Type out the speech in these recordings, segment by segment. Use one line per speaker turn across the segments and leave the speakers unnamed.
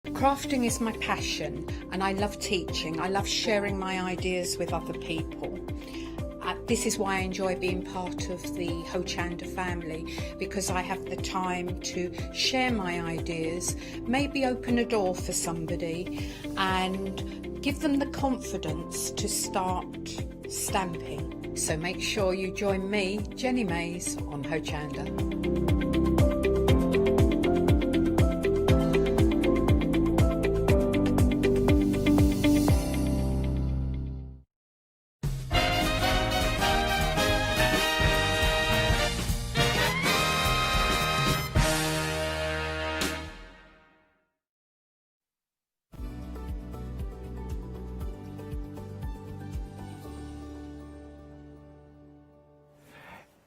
Crafting is my passion and I love teaching. I love sharing my ideas with other people. This is why I enjoy being part of the Hochanda family, because I have the time to share my ideas, maybe open a door for somebody and give them the confidence to start stamping. So make sure you join me, Jenny Mays, on Hochanda.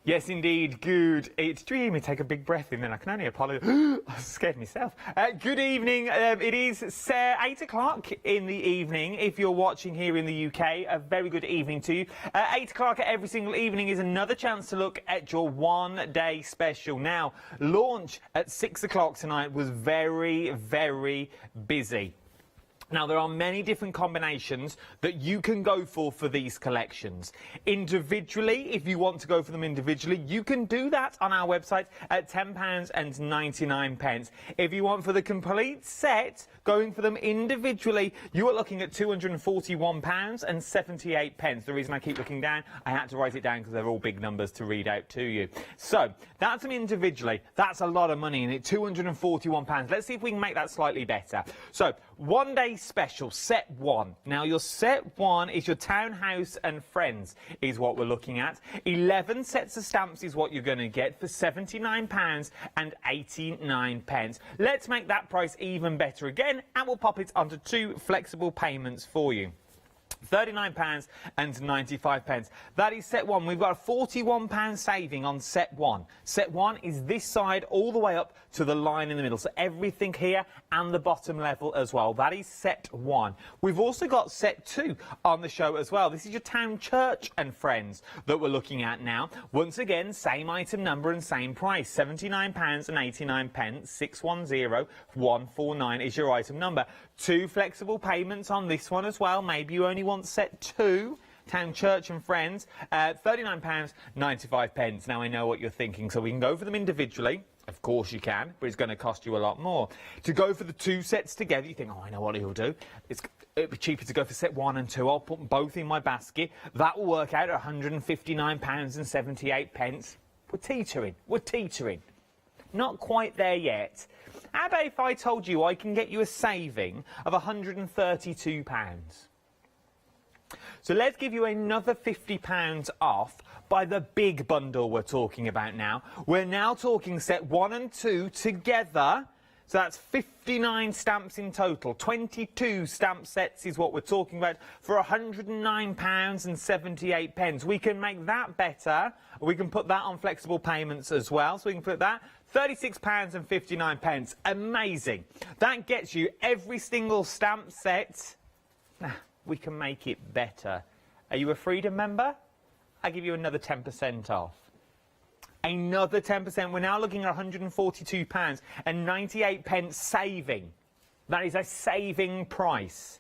Yes, indeed. Good. It's dreamy. Take a big breath in, then I can only apologise. I scared myself. Good evening. It is 8 o'clock in the evening. If you're watching here in the UK, a very good evening to you. 8 o'clock every single evening is another chance to look at your one-day special. Now, launch at 6 o'clock tonight was very, very busy. Now, there are many different combinations that you can go for these collections. Individually, if you want to go for them individually, you can do that on our website at £10.99. If you want for the complete set, going for them individually, you are looking at £241.78. The reason I keep looking down, I had to write it down because they're all big numbers to read out to you. So, that's them individually. That's a lot of money in it, £241. Let's see if we can make that slightly better. So, one day special, set one. Now, your set one is your Townhouse and Friends is what we're looking at. 11 sets of stamps is what you're going to get for £79.89. Let's make that price even better again, and we'll pop it onto 2 flexible payments for you. £39.95. That is set one. We've got a £41 saving on set one. Set one is this side all the way up to the line in the middle. So everything here and the bottom level as well. That is set one. We've also got set two on the show as well. This is your Town Church and Friends that we're looking at now. Once again, same item number and same price. £79.89. 610149 is your item number. 2 flexible payments on this one as well. Maybe you only want set 2. Town Church and Friends, £39.95. Now I know what you're thinking, so we can go for them individually. Of course you can, but it's going to cost you a lot more. To go for the 2 sets together, you think, oh, I know what he'll do. It'd be cheaper to go for set 1 and 2. I'll put them both in my basket. That will work out at £159.78. We're teetering. We're teetering. Not quite there yet. How about if I told you I can get you a saving of £132? So let's give you another £50 off by the big bundle we're talking about now. We're now talking set 1 and 2 together. So that's 59 stamps in total. 22 stamp sets is what we're talking about for £109.78. We can make that better. We can put that on flexible payments as well. So we can put that £36.59. Amazing. That gets you every single stamp set. Now, we can make it better. Are you a Freedom member? I'll give you another 10% off. Another 10%. We're now looking at £142.98 saving. That is a saving price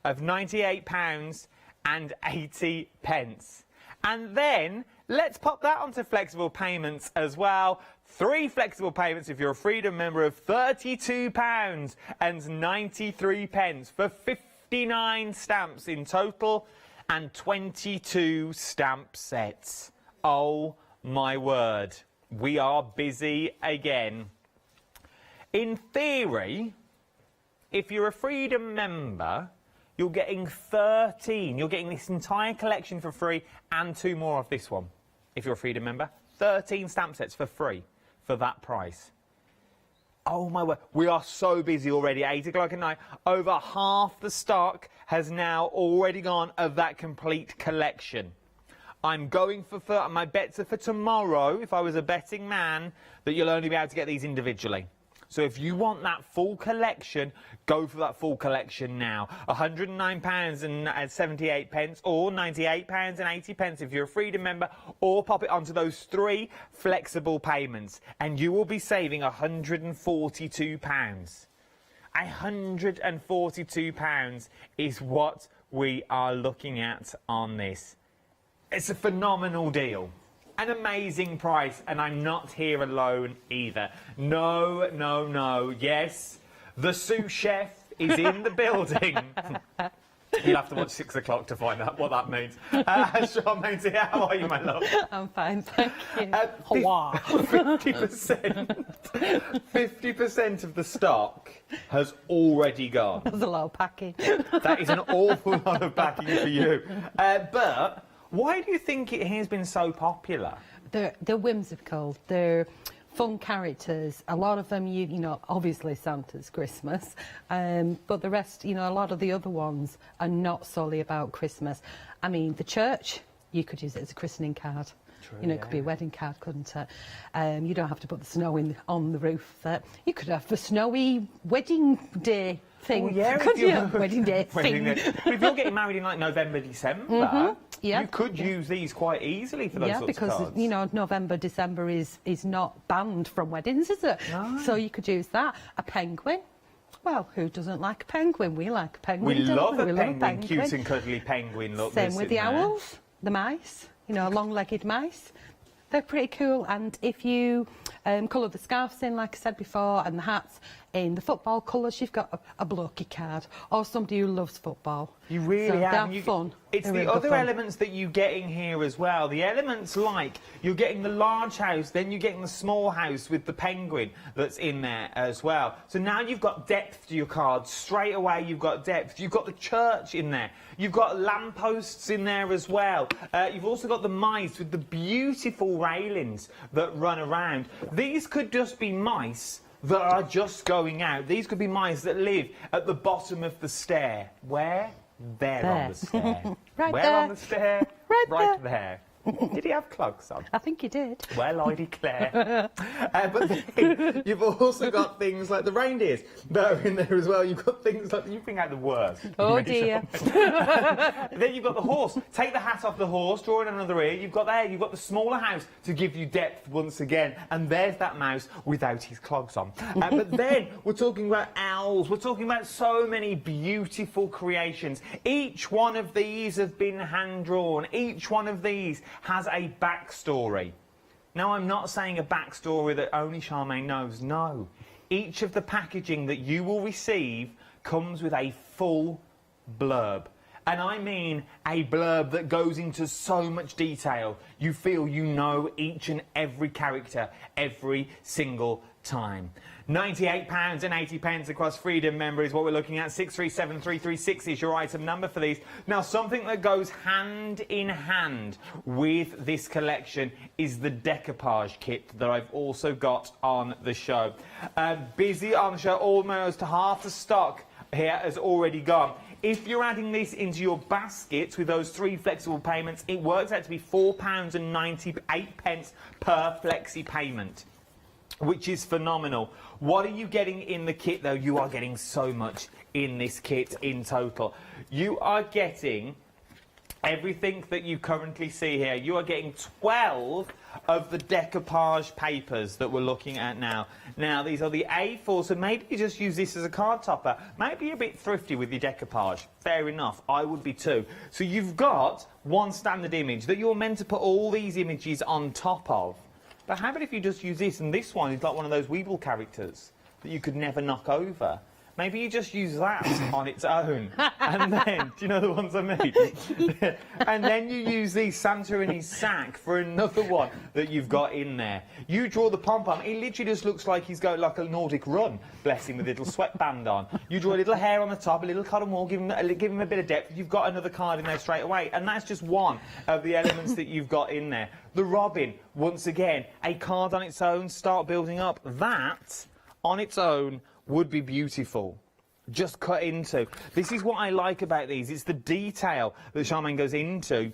of £98.80. And then let's pop that onto flexible payments as well. 3 flexible payments if you're a Freedom member of £32.93 for 59 stamps in total and 22 stamp sets. Oh my word, we are busy again. In theory, if you're a Freedom member, you're getting 13. You're getting this entire collection for free and 2 more of this one. If you're a Freedom member, 13 stamp sets for free for that price. Oh my word, we are so busy already. 8 o'clock at night. Over half the stock has now already gone of that complete collection. I'm going for my bets are for tomorrow, if I was a betting man, that you'll only be able to get these individually. So if you want that full collection, go for that full collection now. £109.78 or £98.80 if you're a Freedom member, or pop it onto those 3 flexible payments and you will be saving £142. £142 is what we are looking at on this. It's a phenomenal deal. An amazing price, and I'm not here alone either. No, no, no. Yes, the sous chef is in the building. You'll have to watch 6 o'clock to find out what that means. Charmaine, how are you, my love?
I'm fine, thank you.
50% of the stock has already gone.
There's a lot of packing.
That is an awful lot of backing for you. But why do you think it has been so popular?
They're whimsical. They're fun characters. A lot of them, you know, obviously Santa's Christmas, but the rest, you know, a lot of the other ones are not solely about Christmas. I mean, the church, you could use it as a christening card.
True,
you know, it could be a wedding card, couldn't it? You don't have to put the snow on the roof. You could have a snowy wedding day thing.
Oh, yeah,
could you? Wedding day thing.
But if you're getting married in like November, December,
yeah,
you could use these quite easily for those sorts of cards.
Yeah, because, you know, November, December is not banned from weddings, is it?
No.
So you could use that. A penguin. Well, who doesn't like a penguin? We like a penguin.
We love
don't we?
a
We
penguin, cute and cuddly penguin look.
Same with the owls, the mice, you know, long-legged mice. They're pretty cool, and if you colour the scarves in, like I said before, and the hats in the football colours, you've got a blokey card, or somebody who loves football.
You really have.
They're fun.
It's
They're
the
really
other
fun.
elements that you get in here as well. The elements like you're getting the large house, then you're getting the small house with the penguin that's in there as well. So now you've got depth to your cards. Straight away you've got depth. You've got the church in there. You've got lampposts in there as well. You've also got the mice with the beautiful railings that run around. These could just be mice that are just going out. These could be mice that live at the bottom of the stair. Where? There on the stair.
Right
Where
there.
on the stair?
Right
there. Did he have clogs on?
I think you did.
Well, I declare. But then you've also got things like the reindeers that are in there as well. You've got things like, you bring out the worst.
Oh dear.
Then you've got the horse. Take the hat off the horse, draw in another ear. You've got the smaller house to give you depth once again. And there's that mouse without his clogs on. But then we're talking about owls. We're talking about so many beautiful creations. Each one of these have been hand-drawn. Each one of these has a backstory. Now, I'm not saying a backstory that only Charmaine knows. No. Each of the packaging that you will receive comes with a full blurb. And I mean a blurb that goes into so much detail. You feel you know each and every character every single time. £98.80 across Freedom Member is what we're looking at. 637336 is your item number for these. Now, something that goes hand in hand with this collection is the decoupage kit that I've also got on the show. Busy on the show, almost half the stock here has already gone. If you're adding this into your baskets with those 3 flexible payments, it works out to be £4.98 per flexi payment, which is phenomenal. What are you getting in the kit, though? You are getting so much in this kit in total. You are getting everything that you currently see here. You are getting 12 of the decoupage papers that we're looking at now. Now, these are the A4, so maybe you just use this as a card topper. Maybe you're a bit thrifty with your decoupage. Fair enough, I would be too. So you've got one standard image that you're meant to put all these images on top of. But how about if you just use this, and this one is like one of those Weeble characters that you could never knock over. Maybe you just use that on its own. And then, do you know the ones I mean? And then you use the Santa in his sack for another one that you've got in there. You draw the pom-pom. It literally just looks like he's going like a Nordic run, bless him, with a little sweatband on. You draw a little hair on the top, a little cotton wool, give him a bit of depth. You've got another card in there straight away. And that's just one of the elements that you've got in there. The Robin, once again, a card on its own, start building up. That, on its own, would be beautiful. Just cut into. This is what I like about these. It's the detail that Charmaine goes into,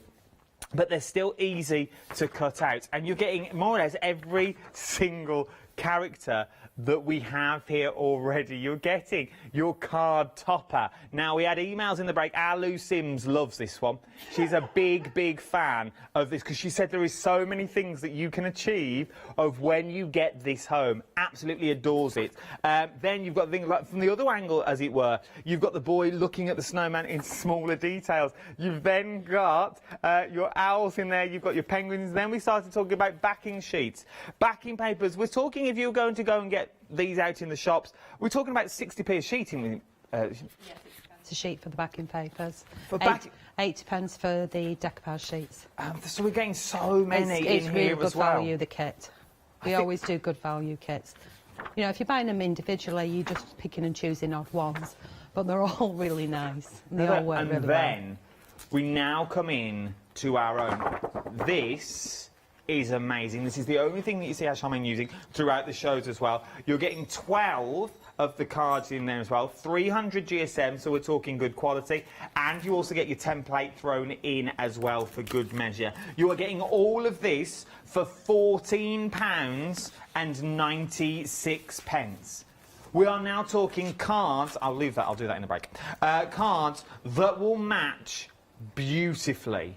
but they're still easy to cut out. And you're getting more or less every single character that we have here already. You're getting your card topper. Now, we had emails in the break. Our Lou Sims loves this one. She's a big fan of this because she said there is so many things that you can achieve of when you get this home. Absolutely adores it. Then you've got things like from the other angle, as it were. You've got the boy looking at the snowman in smaller details. You've then got your owls in there. You've got your penguins. Then we started talking about backing sheets, backing papers. We're talking if you're going to go and get these out in the shops, we're talking about 60p a sheet.
Yes, it's a sheet for the backing papers.
For
80 pence for the decoupage sheets.
So we're getting so many
it's
in
really
here
good
as well.
value, the kit. We always do good value kits. You know, if you're buying them individually, you're just picking and choosing odd ones. But they're all really nice. And they all work really well.
And then we now come in to our own. This is amazing. This is the only thing that you see our shaman using throughout the shows as well. You're getting 12 of the cards in there as well, 300 GSM, so we're talking good quality, and you also get your template thrown in as well for good measure. You are getting all of this for £14.96. We are now talking cards, I'll leave that, I'll do that in a break, cards that will match beautifully.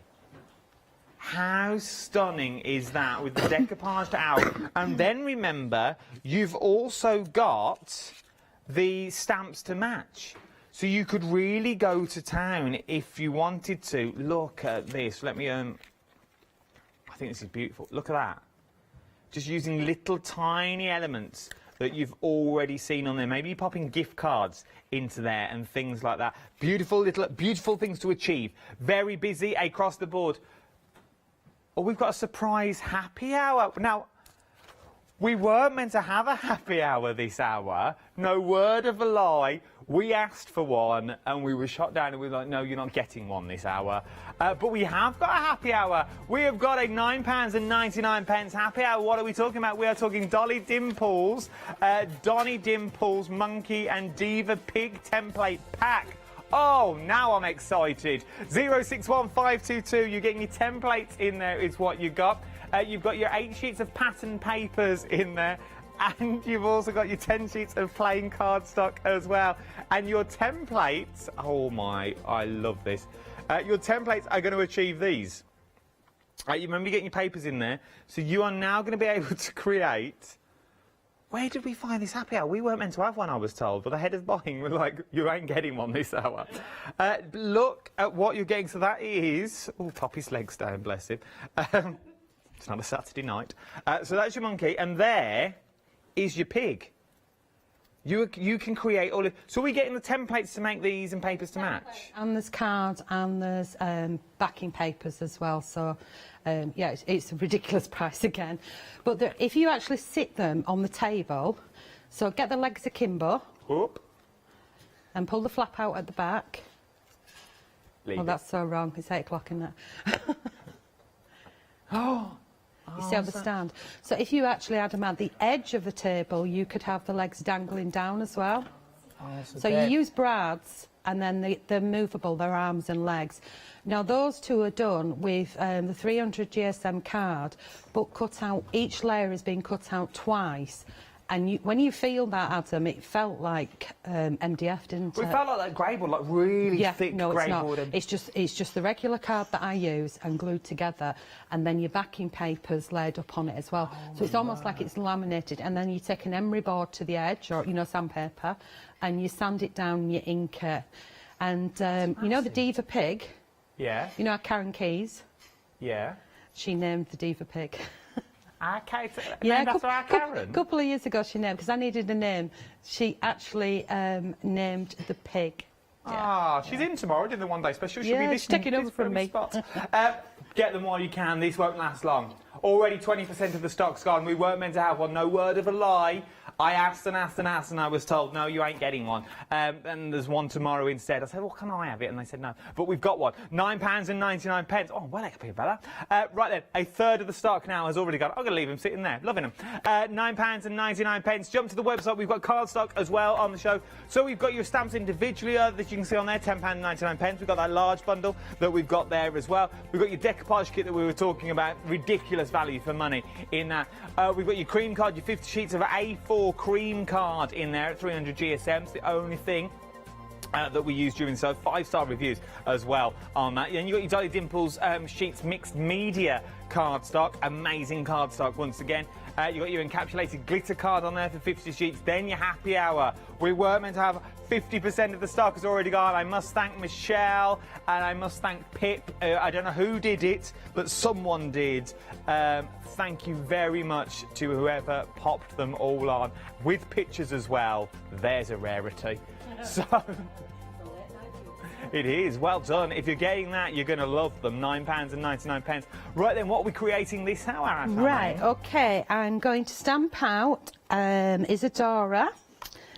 How stunning is that with the decoupaged owl? And then remember, you've also got the stamps to match. So you could really go to town if you wanted to. Look at this. Let me, I think this is beautiful. Look at that. Just using little tiny elements that you've already seen on there. Maybe you're popping gift cards into there and things like that. Beautiful things to achieve. Very busy across the board. Oh, we've got a surprise happy hour. Now, we weren't meant to have a happy hour this hour. No word of a lie. We asked for one and we were shot down and we were like, no, you're not getting one this hour. But we have got a happy hour. We have got a £9.99 happy hour. What are we talking about? We are talking Dolly Dimples, Donny Dimples, Monkey and Diva Pig template pack. Oh, now I'm excited. 061522, you're getting your templates in there is what you got. You've got your 8 sheets of pattern papers in there. And you've also got your 10 sheets of plain cardstock as well. And your templates, oh my, I love this. Your templates are going to achieve these. You remember getting your papers in there. So you are now going to be able to create... Where did we find this happy hour? We weren't meant to have one, I was told, but the head of buying were like, you ain't getting one this hour. Look at what you're getting. So that is... Oh, Poppy's legs down, bless him. It's not a Saturday night. So that's your monkey, and there is your pig. You can create all of... So are we getting the templates to make these and papers to match?
And there's cards and there's backing papers as well. So, yeah, it's a ridiculous price again. But if you actually sit them on the table, so get the legs akimbo.
Whoop.
And pull the flap out at the back.
Leave
Oh, that's so wrong. It's 8 o'clock in there.
Oh.
You see how they stand? So if you actually had them at the edge of the table, you could have the legs dangling down as well.
Oh,
so you use brads and then they're movable, their arms and legs. Now those two are done with the 300 GSM card, but cut out, each layer is being cut out twice. And when you feel that, Adam, it felt like MDF, didn't it?
It felt like that grey board, like really thick
no,
grey
it's not.
board.
It's just the regular card that I use and glued together, and then your backing papers laid up on it as well. So it's almost like it's laminated, and then you take an emery board to the edge, or sandpaper, and you sand it down and you ink it. And you know the Diva Pig?
Yeah.
You know Karen Keys?
Yeah.
She named the Diva Pig.
Okay,
yeah,
that's our Karen?
A couple of years ago she named, because I needed a name. She actually named the pig.
Ah, she's in tomorrow, did the one day special. She'll be this,
she's taking over
this
from me.
spot. Get them while you can, these won't last long. Already 20% of the stock's gone. We weren't meant to have one, no word of a lie. I asked and asked and asked, and I was told, no, you ain't getting one. And there's one tomorrow instead. I said, well, can I have it? And they said no. But we've got one. £9.99. Oh, well, that could be better. Right then, a third of the stock now has already gone. I'm going to leave him sitting there, loving them. £9.99. Jump to the website. We've got card stock as well on the show. So we've got your stamps individually that you can see on there, £10.99. We've got that large bundle that we've got there as well. We've got your decoupage kit that we were talking about. Ridiculous value for money in that. We've got your cream card, your 50 sheets of A4 your cream card in there at 300 GSM. It's the only thing that we used during, so 5-star reviews as well on that. And you got your Dolly Dimples Sheets Mixed Media cardstock, amazing cardstock once again. You got your encapsulated glitter card on there for 50 sheets. Then your happy hour. We were meant to have 50% of the stock has already gone. I must thank Michelle and I must thank Pip. I don't know who did it, but someone did. Thank you very much to whoever popped them all on with pictures as well. There's a rarity. So it is well done. If you're getting that, you're going to love them. £9.99. Right then, what are we creating this hour? Anna?
Right, okay, I'm going to stamp out Isadora.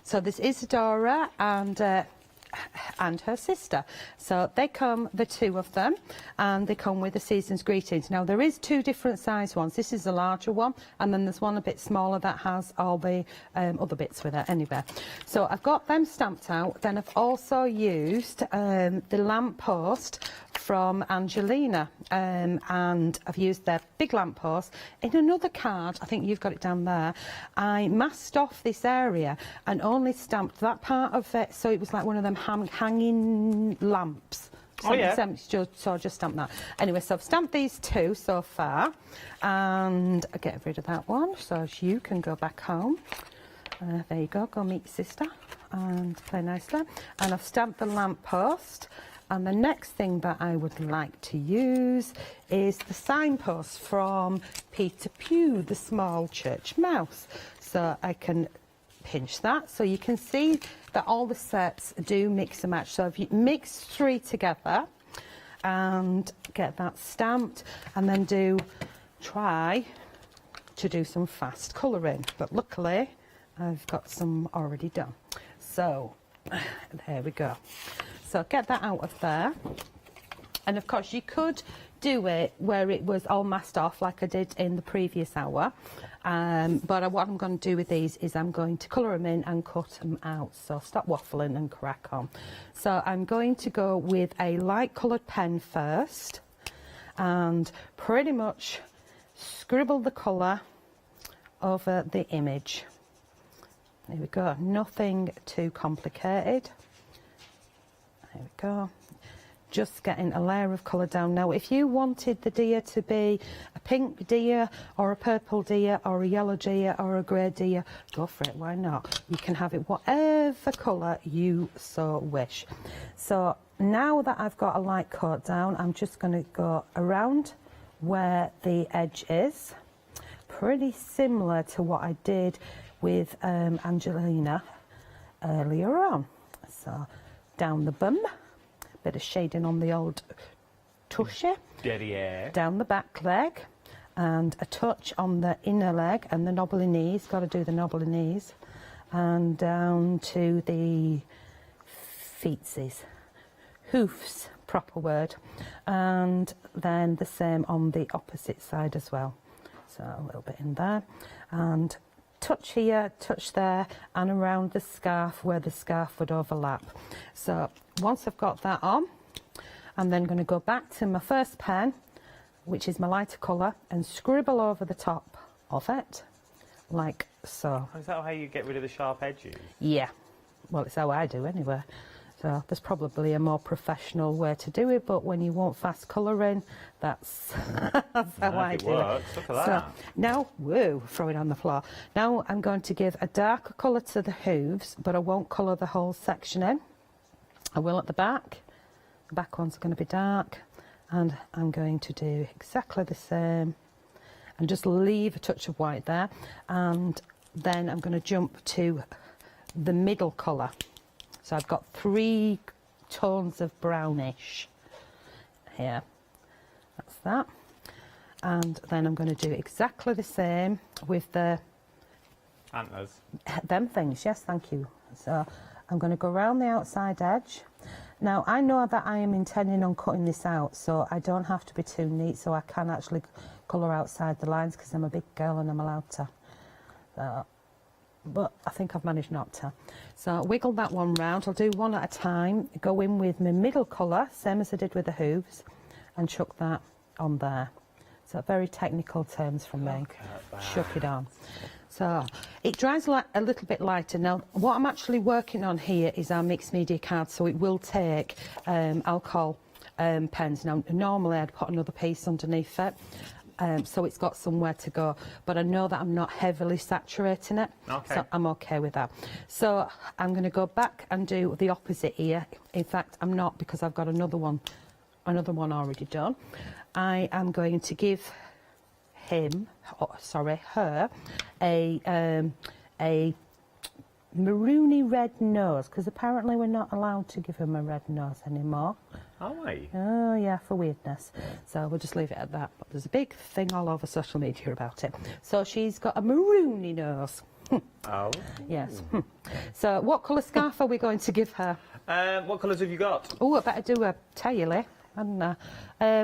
So there's Isadora and her sister. So they come, the two of them, and they come with the season's greetings. Now there is 2 different size ones. This is the larger one, and then there's one a bit smaller that has all the other bits with it anyway. So I've got them stamped out. Then I've also used the lamppost from Angelina, and I've used their big lamppost in another card. I think you've got it down there. I masked off this area and only stamped that part of it, so it was like one of them hanging lamps.
Oh, yeah.
So I just stamped that. Anyway, so I've stamped these 2 so far, and I get rid of that one, so as you can go back home. There you go, go meet your sister and play nicely. And I've stamped the lamppost. And the next thing that I would like to use is the signpost from Peter Pugh, the small church mouse. So I can pinch that, so you can see that all the sets do mix and match. So if you mix 3 together and get that stamped, and then try to do some fast colouring. But luckily, I've got some already done. So there we go. So get that out of there. And of course you could do it where it was all masked off like I did in the previous hour. But what I'm going to do with these is I'm going to colour them in and cut them out. So stop waffling and crack on. So I'm going to go with a light coloured pen first and pretty much scribble the colour over the image. There we go, nothing too complicated. There we go. Just getting a layer of colour down. Now, if you wanted the deer to be a pink deer or a purple deer or a yellow deer or a grey deer, go for it, why not? You can have it whatever colour you so wish. So now that I've got a light coat down, I'm just going to go around where the edge is. Pretty similar to what I did with Angelina earlier on. So down the bum, bit of shading on the old tushy, down the back leg, and a touch on the inner leg and the knobbly knees, got to do the knobbly knees, and down to the feetsies, hoofs, proper word, and then the same on the opposite side as well. So a little bit in there, and touch here, touch there, and around the scarf where the scarf would overlap. So once I've got that on, I'm then going to go back to my first pen, which is my lighter colour, and scribble over the top of it, like so.
Is that how you get rid of the sharp edges?
Yeah, well, it's how I do anyway. So there's probably a more professional way to do it, but when you want fast colouring, that's how I do it.
Look at that.
So now, whoa, throw it on the floor. Now I'm going to give a darker colour to the hooves, but I won't colour the whole section in. I will at the back. The back one's going to be dark, and I'm going to do exactly the same and just leave a touch of white there. And then I'm going to jump to the middle colour. So I've got 3 tones of brownish here. That's that. And then I'm going to do exactly the same with the
antlers.
Them things, yes, thank you. So I'm going to go around the outside edge. Now I know that I am intending on cutting this out, so I don't have to be too neat, so I can actually colour outside the lines because I'm a big girl and I'm allowed to. So, but I think I've managed not to. So wiggle that one round. I'll do one at a time. Go in with my middle colour, same as I did with the hooves, and chuck that on there. So very technical terms from me.
Look at that.
Chuck it on. So it dries a little bit lighter. Now, what I'm actually working on here is our mixed media card, so it will take alcohol pens. Now, normally I'd put another piece underneath it, so it's got somewhere to go. But I know that I'm not heavily saturating it, so I'm okay with that. So I'm going to go back and do the opposite ear. In fact, I'm not, because I've got another one already done. I am going to give her a maroony red nose, because apparently we're not allowed to give him a red nose anymore.
Are we?
Oh yeah, for weirdness. So we'll just leave it at that. But there's a big thing all over social media about it. So she's got a maroony nose.
Oh.
Yes. So what colour scarf are we going to give her?
What colours have you got?
Oh, I better do a taily. And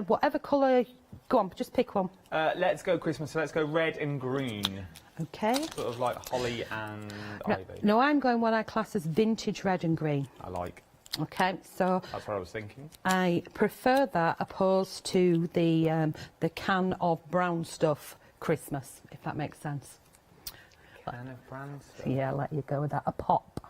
whatever colour. Go on, just pick one.
Let's go Christmas. So let's go red and green.
Okay.
Sort of like holly and ivy.
No, I'm going what I class as vintage red and green.
I like.
Okay, so
that's what I was thinking.
I prefer that opposed to the can of brown stuff Christmas, if that makes sense.
Can of brown stuff.
Yeah, I'll let you go with that. A pop.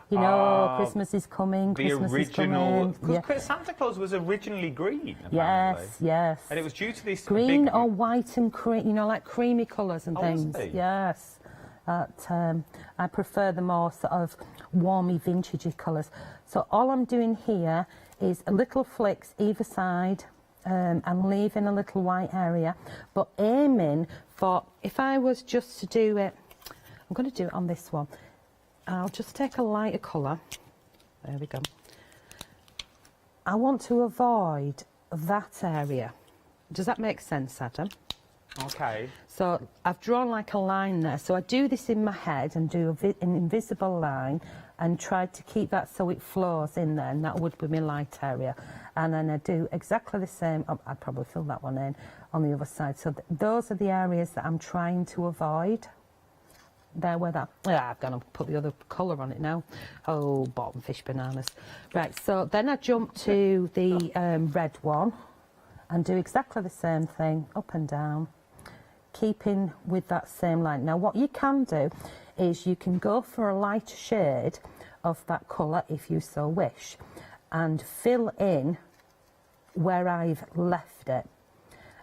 You know, Christmas is coming.
The
Christmas
original.
is coming. Yeah.
Santa Claus was originally green.
Yes,
apparently.
yes.
And it was due to this
green
big...
or white and cream. You know, like creamy colours and things.
Was he?
Yes. I prefer the more sort of warmy, vintagey colours. So all I'm doing here is a little flicks either side, and leaving a little white area, but aiming for, if I was just to do it, I'm going to do it on this one. I'll just take a lighter colour. There we go. I want to avoid that area. Does that make sense, Adam?
Okay.
So I've drawn like a line there. So I do this in my head and do an invisible line and try to keep that so it flows in there, and that would be my light area. And then I do exactly the same. I'd probably fill that one in on the other side. So those are the areas that I'm trying to avoid. There where that... I've gone and put the other colour on it now. Oh, bottom fish bananas. Right, so then I jump to the red one and do exactly the same thing, up and down, keeping with that same line. Now, what you can do is you can go for a lighter shade of that colour if you so wish, and fill in where I've left it,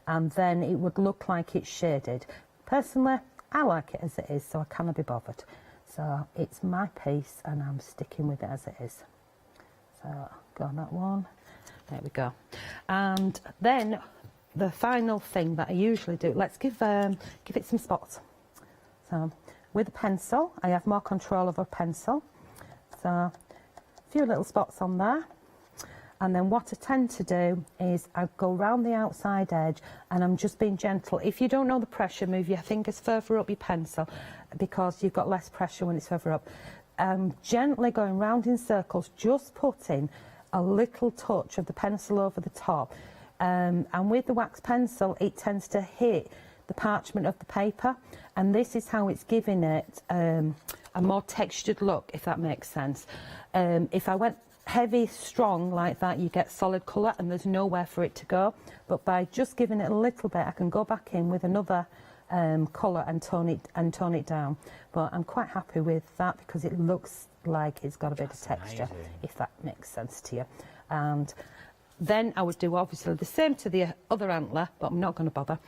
and then it would look like it's shaded. Personally, I like it as it is, so I cannot be bothered. So it's my piece and I'm sticking with it as it is. So go on that one. There we go. And then the final thing that I usually do, let's give it some spots. So with a pencil, I have more control over a pencil. So a few little spots on there. And then what I tend to do is I go round the outside edge and I'm just being gentle. If you don't know the pressure, move your fingers further up your pencil because you've got less pressure when it's further up. Gently going round in circles, just putting a little touch of the pencil over the top. And with the wax pencil, it tends to hit the parchment of the paper. And this is how it's giving it a more textured look, if that makes sense. If I went heavy, strong like that, you get solid colour and there's nowhere for it to go. But by just giving it a little bit, I can go back in with another colour and tone it down. But I'm quite happy with that because it looks like it's got a bit of texture, if that makes sense to you. And then I would do obviously the same to the other antler, but I'm not going to bother.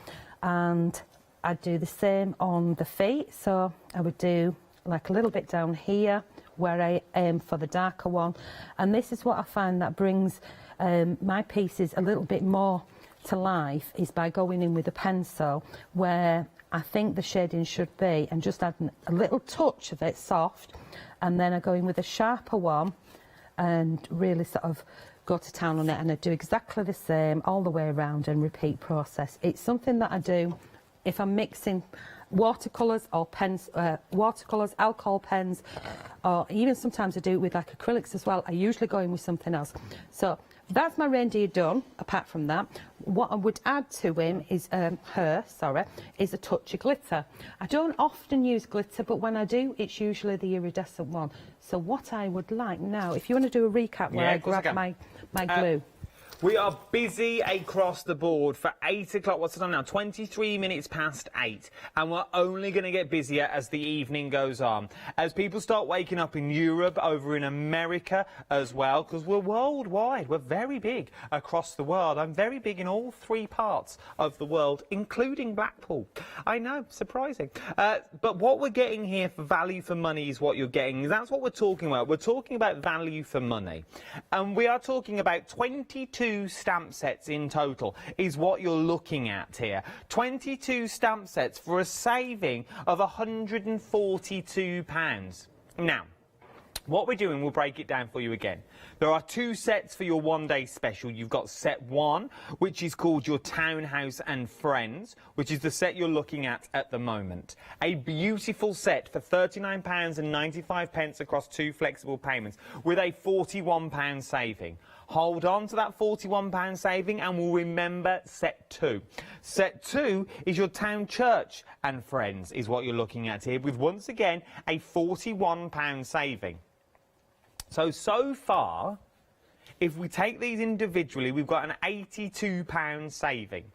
And I'd do the same on the feet. So I would do like a little bit down here where I aim for the darker one. And this is what I find that brings my pieces a little bit more to life, is by going in with a pencil where I think the shading should be and just adding a little touch of it soft, and then I go in with a sharper one and really sort of go to town on it, and I do exactly the same all the way around and repeat process. It's something that I do if I'm mixing watercolours or pens, watercolours, alcohol pens, or even sometimes I do it with like acrylics as well. I usually go in with something else. So that's my reindeer done. Apart from that, what I would add to him is is a touch of glitter. I don't often use glitter, but when I do, it's usually the iridescent one. So what I would like now, if you want to do a recap where I grab my glue.
We are busy across the board for 8 o'clock. What's the time now? 23 minutes past 8. And we're only going to get busier as the evening goes on. As people start waking up in Europe, over in America as well, because we're worldwide. We're very big across the world. I'm very big in all 3 parts of the world, including Blackpool. I know, surprising. But what we're getting here for value for money is what you're getting. That's what we're talking about. We're talking about value for money. And we are talking about 22 stamp sets in total is what you're looking at here. 22 stamp sets for a saving of £142. Now, what we're doing, we'll break it down for you again. There are 2 sets for your one-day special. You've got set 1, which is called your Townhouse and Friends, which is the set you're looking at the moment. A beautiful set for £39.95 across 2 flexible payments with a £41 saving. Hold on to that £41 saving and we'll remember set 2. Set 2 is your Town Church and Friends is what you're looking at here with, once again, a £41 saving. So far, if we take these individually, we've got an £82 saving.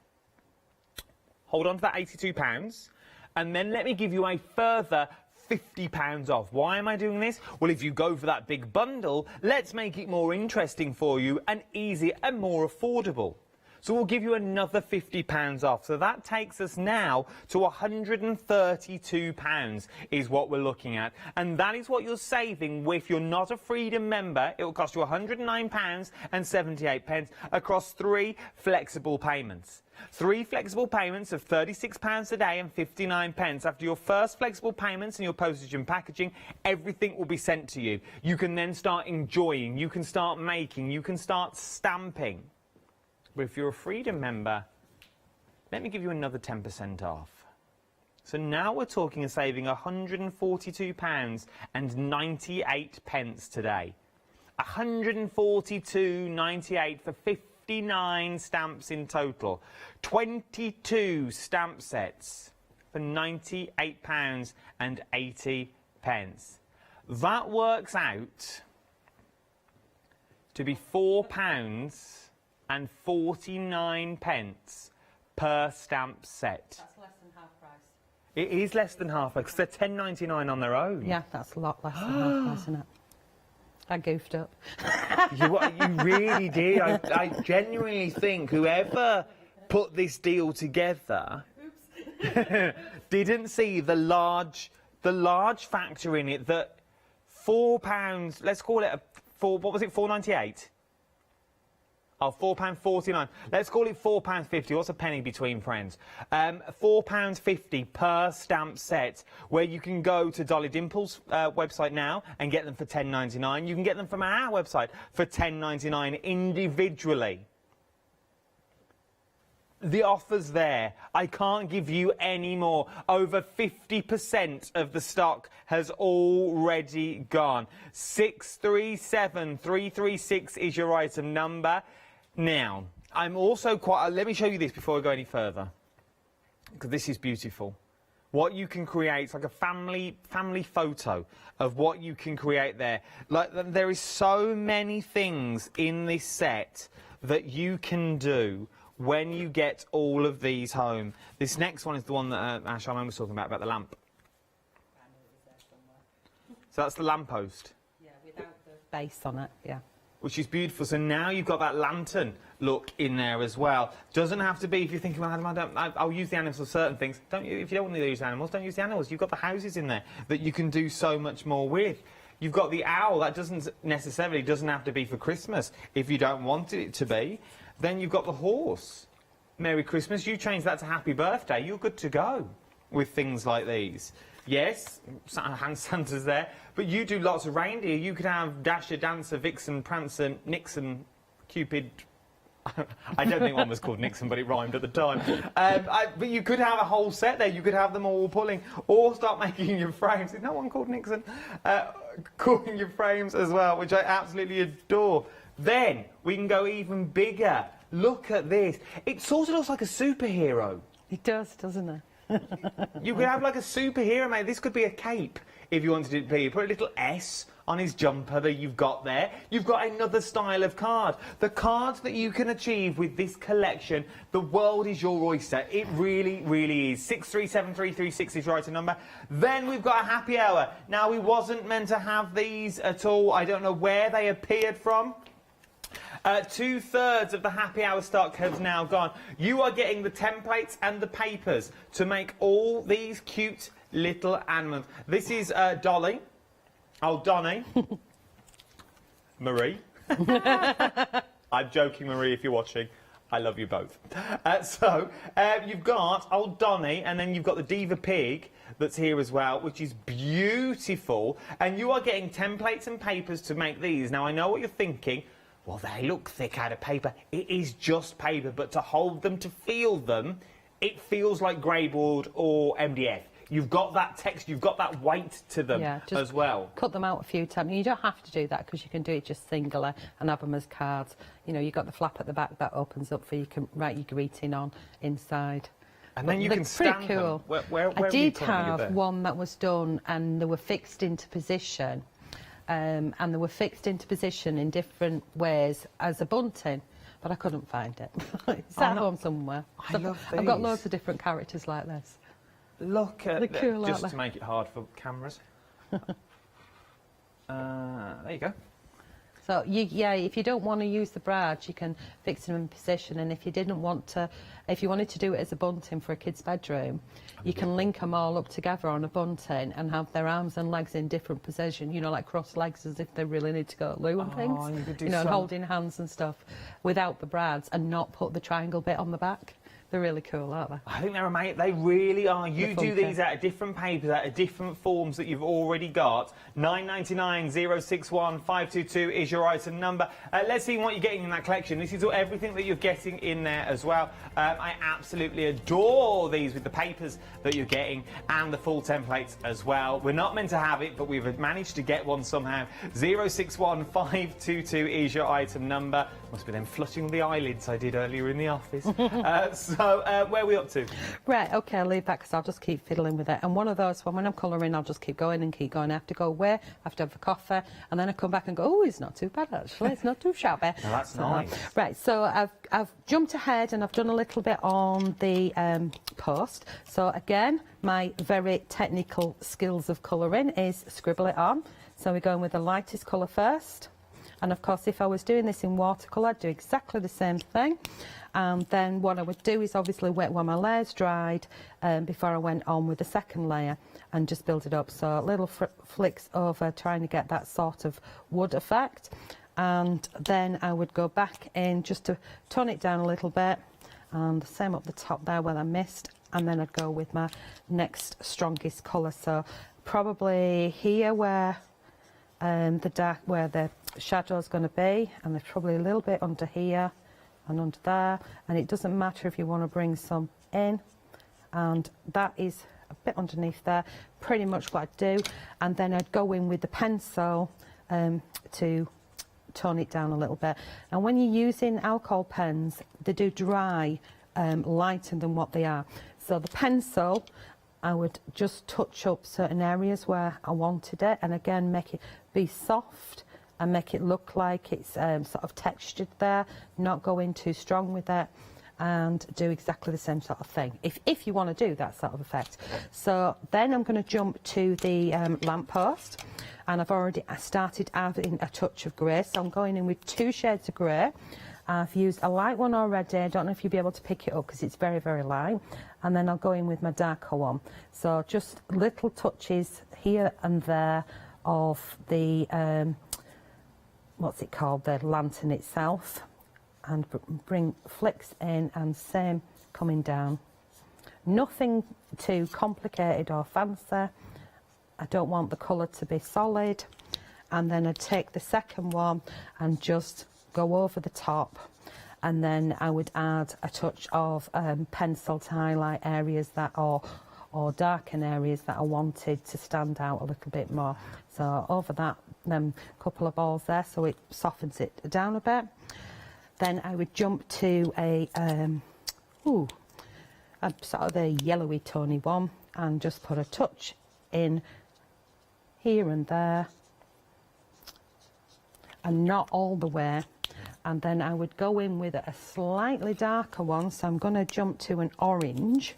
Hold on to that £82, and then let me give you a further £50 off. Why am I doing this? Well, if you go for that big bundle, let's make it more interesting for you and easier and more affordable. So we'll give you another £50 off. So that takes us now to £132 is what we're looking at. And that is what you're saving if you're not a Freedom member. It will cost you £109.78 across 3 flexible payments. 3 flexible payments of £36 a day and 59p. After your first flexible payments and your postage and packaging, everything will be sent to you. You can then start enjoying, you can start making, you can start stamping. But if you're a Freedom member, let me give you another 10% off. So now we're talking and saving £142.98 today. £142.98 for 59 stamps in total. 22 stamp sets for £98.80. That works out to be £4.49 per stamp set.
That's less than half price.
It is less than half price, because they're £10.99 on their own.
Yeah, that's a lot less than half price, isn't it? I goofed up.
You really did. I genuinely think whoever put this deal together didn't see the large factor in it that £4, let's call it what was it, £4.98? Oh, £4.49. Let's call it £4.50. What's a penny between friends? £4.50 per stamp set, where you can go to Dolly Dimple's website now and get them for £10.99. You can get them from our website for £10.99 individually. The offer's there. I can't give you any more. Over 50% of the stock has already gone. 637336 is your item number. Now, I'm also let me show you this before I go any further, because this is beautiful. What you can create, it's like a family photo of what you can create there. Like, there is so many things in this set that you can do when you get all of these home. This next one is the one that Charmaine was talking about the lamp. So that's the lamppost. Yeah,
without the base on it, yeah.
Which is beautiful. So now you've got that lantern look in there as well. Doesn't have to be, if you're thinking, well, I'll use the animals for certain things. Don't you? If you don't want to use animals, don't use the animals. You've got the houses in there that you can do so much more with. You've got the owl. That doesn't have to be for Christmas if you don't want it to be. Then you've got the horse. Merry Christmas. You change that to Happy Birthday. You're good to go with things like these. Yes, Santa's there, but you do lots of reindeer. You could have Dasher, Dancer, Vixen, Prancer, Nixon, Cupid. I don't think one was called Nixon, but it rhymed at the time. But you could have a whole set there. You could have them all pulling, or start making your frames. Is no one called Nixon? Calling your frames as well, which I absolutely adore. Then we can go even bigger. Look at this. It sort of looks like a superhero.
It does, doesn't it?
You could have like a superhero, mate. This could be a cape if you wanted it to be. Put a little S on his jumper that you've got there. You've got another style of card. The cards that you can achieve with this collection, the world is your oyster. It really, really is. 637336 is your item number. Then we've got a happy hour. Now, we wasn't meant to have these at all. I don't know where they appeared from. 2/3 of the happy hour stock has now gone. You are getting the templates and the papers to make all these cute little animals. This is Dolly. Oh, Donny. Marie. I'm joking, Marie, if you're watching. I love you both. You've got old Donny, and then you've got the Diva Pig that's here as well, which is beautiful. And you are getting templates and papers to make these. Now, I know what you're thinking. Well, they look thick out of paper. It is just paper, but to hold them, to feel them, it feels like greyboard or MDF. You've got that text, you've got that weight to them as well.
Cut them out a few times. You don't have to do that because you can do it just singular and have them as cards. You know, you've got the flap at the back that opens up for you can write your greeting on inside.
And then you can stand
pretty cool.
them. Where
I did have one that was done and they were fixed into position. And they were fixed into position in different ways as a bunting, but I couldn't find it. It's at home somewhere.
I love these.
I've got loads of different characters like this.
Look at
that, cool,
just to make it hard for cameras. There you go.
So if you don't want to use the brads, you can fix them in position. And if you didn't want to, if you wanted to do it as a bunting for a kid's bedroom, you can link them all up together on a bunting and have their arms and legs in different position. You know, like cross legs as if they really need to go to loo and things. You know, and holding hands and stuff without the brads and not put the triangle bit on the back. They're really cool, aren't they?
I think they're amazing. They really are. You do these out of different papers, out of different forms that you've already got. 999 061 522 is your item number. Let's see what you're getting in that collection. This is everything that you're getting in there as well. I absolutely adore these with the papers that you're getting and the full templates as well. We're not meant to have it, but we've managed to get one somehow. 061 522 is your item number. Must be them flushing the eyelids I did earlier in the office. Where are we up to?
Right, OK, I'll leave that because I'll just keep fiddling with it. And one of those, when I'm colouring, I'll just keep going and keep going. I have to go away, I have to have a coffee, and then I come back and go, oh, it's not too bad, actually. It's not too shabby.
No, that's nice.
Right, so I've jumped ahead and I've done a little bit on the post. So, again, my very technical skills of colouring is scribble it on. So we're going with the lightest colour first. And, of course, if I was doing this in watercolour, I'd do exactly the same thing. And then what I would do is obviously wet when my layer's dried before I went on with the second layer and just build it up. So little flicks over trying to get that sort of wood effect. And then I would go back in just to tone it down a little bit. And the same up the top there where I missed. And then I'd go with my next strongest colour. So probably here where where the shadow's going to be. And there's probably a little bit under here. And under there, and it doesn't matter if you want to bring some in, and that is a bit underneath there, pretty much what I'd do. And then I'd go in with the pencil to tone it down a little bit. And when you're using alcohol pens, they do dry lighter than what they are. So the pencil, I would just touch up certain areas where I wanted it, and again make it be soft and make it look like it's sort of textured there, not go in too strong with it, and do exactly the same sort of thing, if you want to do that sort of effect. So then I'm going to jump to the lamppost, and I've already started adding a touch of grey, so I'm going in with 2 shades of grey. I've used a light one already. I don't know if you'll be able to pick it up because it's very, very light. And then I'll go in with my darker one. So just little touches here and there of the what's it called, the lantern itself, and bring flicks in and same coming down. Nothing too complicated or fancy. I don't want the colour to be solid. And then I'd take the second one and just go over the top, and then I would add a touch of pencil to highlight areas that or darken areas that I wanted to stand out a little bit more. So over that couple of balls there, so it softens it down a bit. Then I would jump to a sort of a yellowy tony one and just put a touch in here and there, and not all the way. And then I would go in with a slightly darker one, so I'm going to jump to an orange,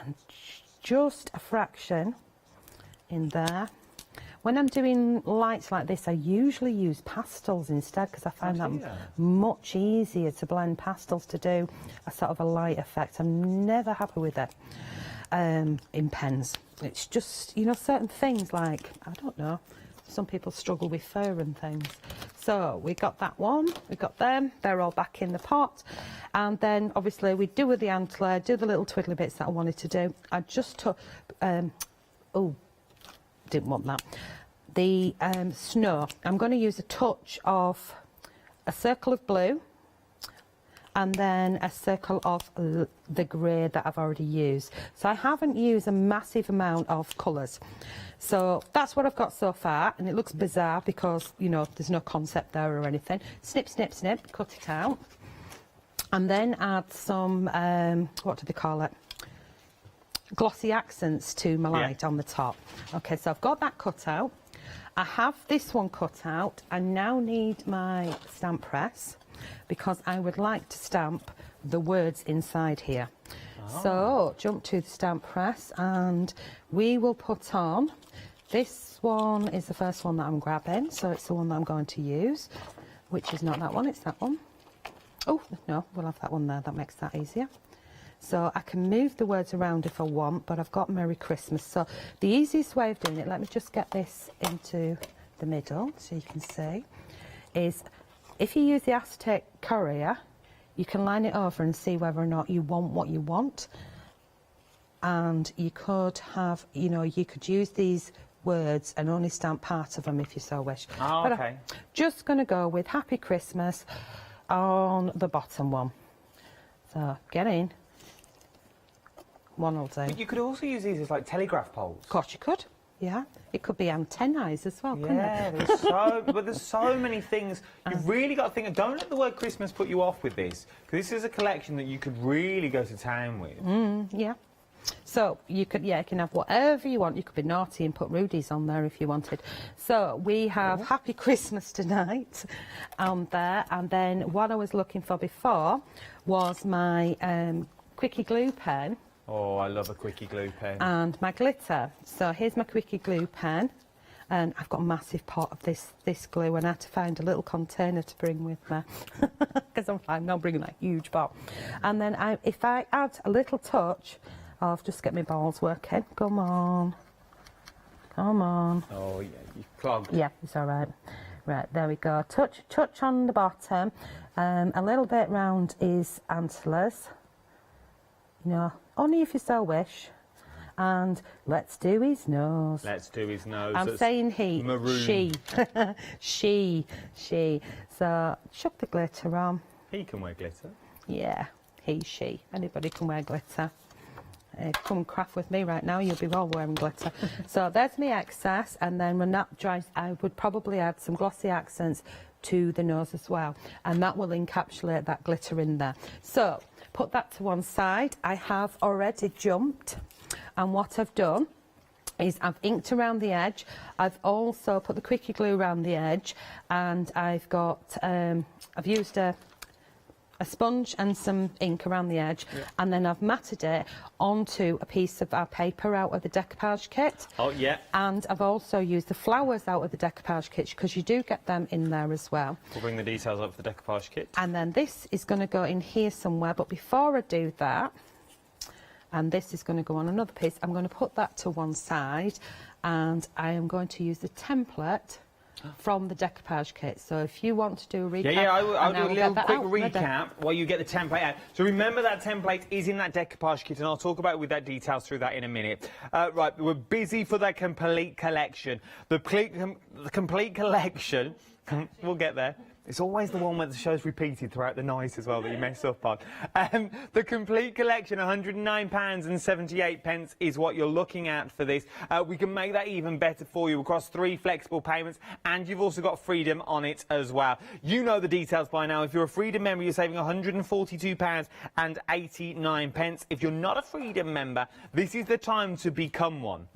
and just a fraction in there. When I'm doing lights like this, I usually use pastels instead, because I find that much easier to blend pastels to do a sort of a light effect. I'm never happy with it in pens. It's just, you know, certain things like, I don't know, some people struggle with fur and things. So we got that one, we got them, they're all back in the pot. And then obviously we do with the antler, do the little twiddly bits that I wanted to do. I just took, oh, didn't want that. The snow, I'm going to use a touch of a circle of blue and then a circle of the grey that I've already used. So I haven't used a massive amount of colours. So that's what I've got so far, and it looks bizarre because, you know, there's no concept there or anything. Snip, snip, snip, cut it out. And then add some, what do they call it? Glossy accents to my light on the top. Okay, so I've got that cut out. I have this one cut out. I now need my stamp press because I would like to stamp the words inside here. Oh. So jump to the stamp press and we will put on, this one is the first one that I'm grabbing, so it's the one that I'm going to use, which is not that one, it's that one. Oh, no, we'll have that one there, that makes that easier. So I can move the words around if I want, but I've got Merry Christmas. So the easiest way of doing it, let me just get this into the middle so you can see, is if you use the Aztec courier, you can line it over and see whether or not you want what you want. And you could have, you know, you could use these words and only stamp part of them if you so wish.
Oh,
but
okay.
I'm just going to go with Happy Christmas on the bottom one. So get in. One will do.
But you could also use these as like telegraph poles.
Of course you could. Yeah, it could be antennae as well, couldn't it?
There's so, but there's so many things. You've really got to think. Don't let the word Christmas put you off with this, because this is a collection that you could really go to town with.
Yeah. So you could, you can have whatever you want. You could be naughty and put Rudy's on there if you wanted. So we have Happy Christmas tonight on there, and then what I was looking for before was my Quickie glue pen.
Oh, I love a Quickie glue pen.
And my glitter. So here's my Quickie glue pen. And I've got a massive pot of this glue, and I had to find a little container to bring with me. Because I'm not bringing that huge pot. And then if I add a little touch of, just get my balls working. Come on. Come on.
Oh, yeah, you clogged.
Yeah, it's all right. Right, there we go. Touch on the bottom. A little bit round his antlers. You know, only if you so wish. And let's do his nose.
Let's do his nose.
I'm saying he.
Maroon.
She. So, chuck the glitter on.
He can wear glitter.
Yeah, he, she. Anybody can wear glitter. Come craft with me right now, you'll be all wearing glitter. So there's my excess, and then when that dries, I would probably add some glossy accents to the nose as well, and that will encapsulate that glitter in there. So put that to one side. I have already jumped, and what I've done is I've inked around the edge. I've also put the Quickie glue around the edge, and I've got I've used a sponge and some ink around the edge, and then I've matted it onto a piece of our paper out of the decoupage kit.
Oh, yeah.
And I've also used the flowers out of the decoupage kit, because you do get them in there as well.
We'll bring the details up for the decoupage kit.
And then this is going to go in here somewhere, but before I do that, and this is going to go on another piece, I'm going to put that to one side, and I am going to use the template from the decoupage kit. So if you want to do a recap...
I'll do a little quick recap while you get the template out. So remember, that template is in that decoupage kit, and I'll talk about with that details through that in a minute. Right, we're busy for the complete collection. The complete collection... we'll get there. It's always the one where the show's repeated throughout the night as well that you mess up on. The complete collection, £109.78 is what you're looking at for this. We can make that even better for you across 3 flexible payments, and you've also got Freedom on it as well. You know the details by now. If you're a Freedom member, you're saving £142.89. If you're not a Freedom member, this is the time to become one.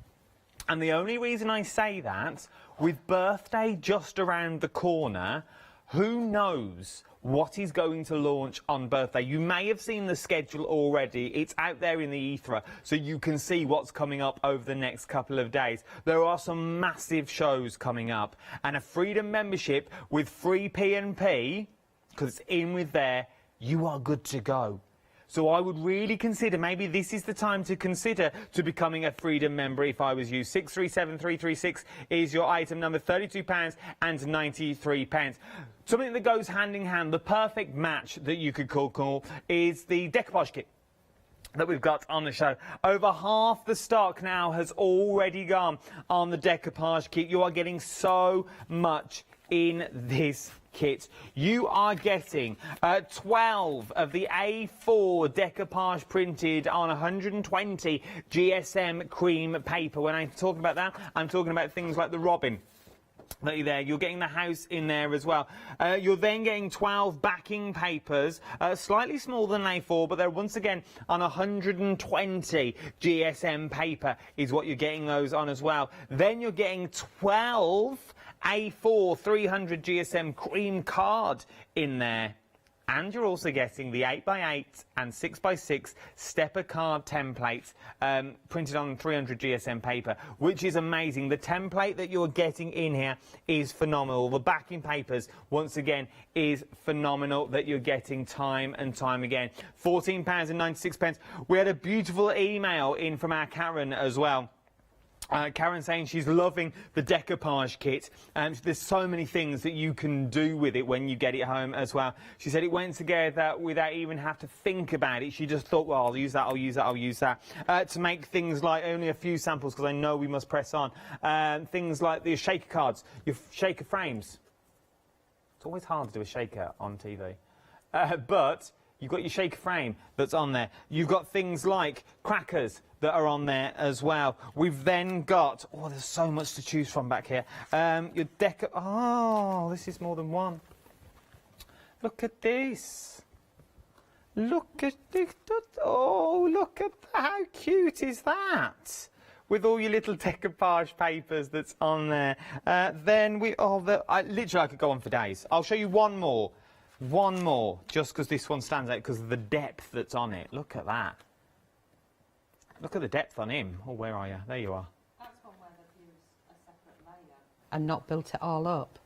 And the only reason I say that, with birthday just around the corner, who knows what is going to launch on birthday? You may have seen the schedule already. It's out there in the ether, so you can see what's coming up over the next couple of days. There are some massive shows coming up, and a Freedom membership with free P&P, because it's in with there, you are good to go. So I would really consider, maybe this is the time to consider to becoming a Freedom member if I was you. 637336 is your item number, £32.93. Something that goes hand in hand, the perfect match that you could call is the decoupage kit that we've got on the show. Over half the stock now has already gone on the decoupage kit. You are getting so much in this kit. You are getting 12 of the A4 decoupage printed on 120 GSM cream paper. When I'm talking about that, I'm talking about things like the robin. There, you're getting the house in there as well. You're then getting 12 backing papers, slightly smaller than A4, but they're once again on 120 GSM paper is what you're getting those on as well. Then you're getting 12 A4 300 GSM cream card in there. And you're also getting the 8x8 and 6x6 stepper card templates printed on 300 GSM paper, which is amazing. The template that you're getting in here is phenomenal. The backing papers, once again, is phenomenal that you're getting time and time again. £14.96. We had a beautiful email in from our Karen as well. Karen saying she's loving the decoupage kit. There's so many things that you can do with it when you get it home as well. She said it went together without even have to think about it. She just thought, well, I'll use that, I'll use that, I'll use that. To make things like only a few samples, because I know we must press on. Things like the shaker cards, your shaker frames. It's always hard to do a shaker on TV. But you've got your shaker frame that's on there. You've got things like crackers that are on there as well. We've then got, oh, there's so much to choose from back here. Your oh, this is more than one. Look at this. Look at this. Oh, look at that. How cute is that? With all your little decoupage papers that's on there. Then we, literally I could go on for days. I'll show you one more. One more, just because this one stands out because of the depth that's on it. Look at that. Look at the depth on him. Oh, where are you? There you are.
That's one where they've used a separate layer and not built it all up.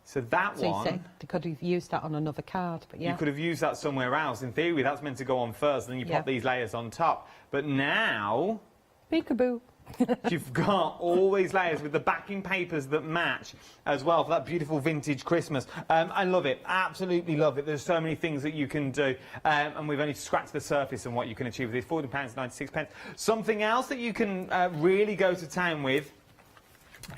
So that
so
one...
you say they could have used that on another card, but yeah.
You could have used that somewhere else. In theory, that's meant to go on first, and then you pop these layers on top. But now...
Peekaboo.
You've got all these layers with the backing papers that match as well for that beautiful vintage Christmas. I love it, absolutely love it. There's so many things that you can do, and we've only scratched the surface on what you can achieve with this. £40.96. Something else that you can really go to town with,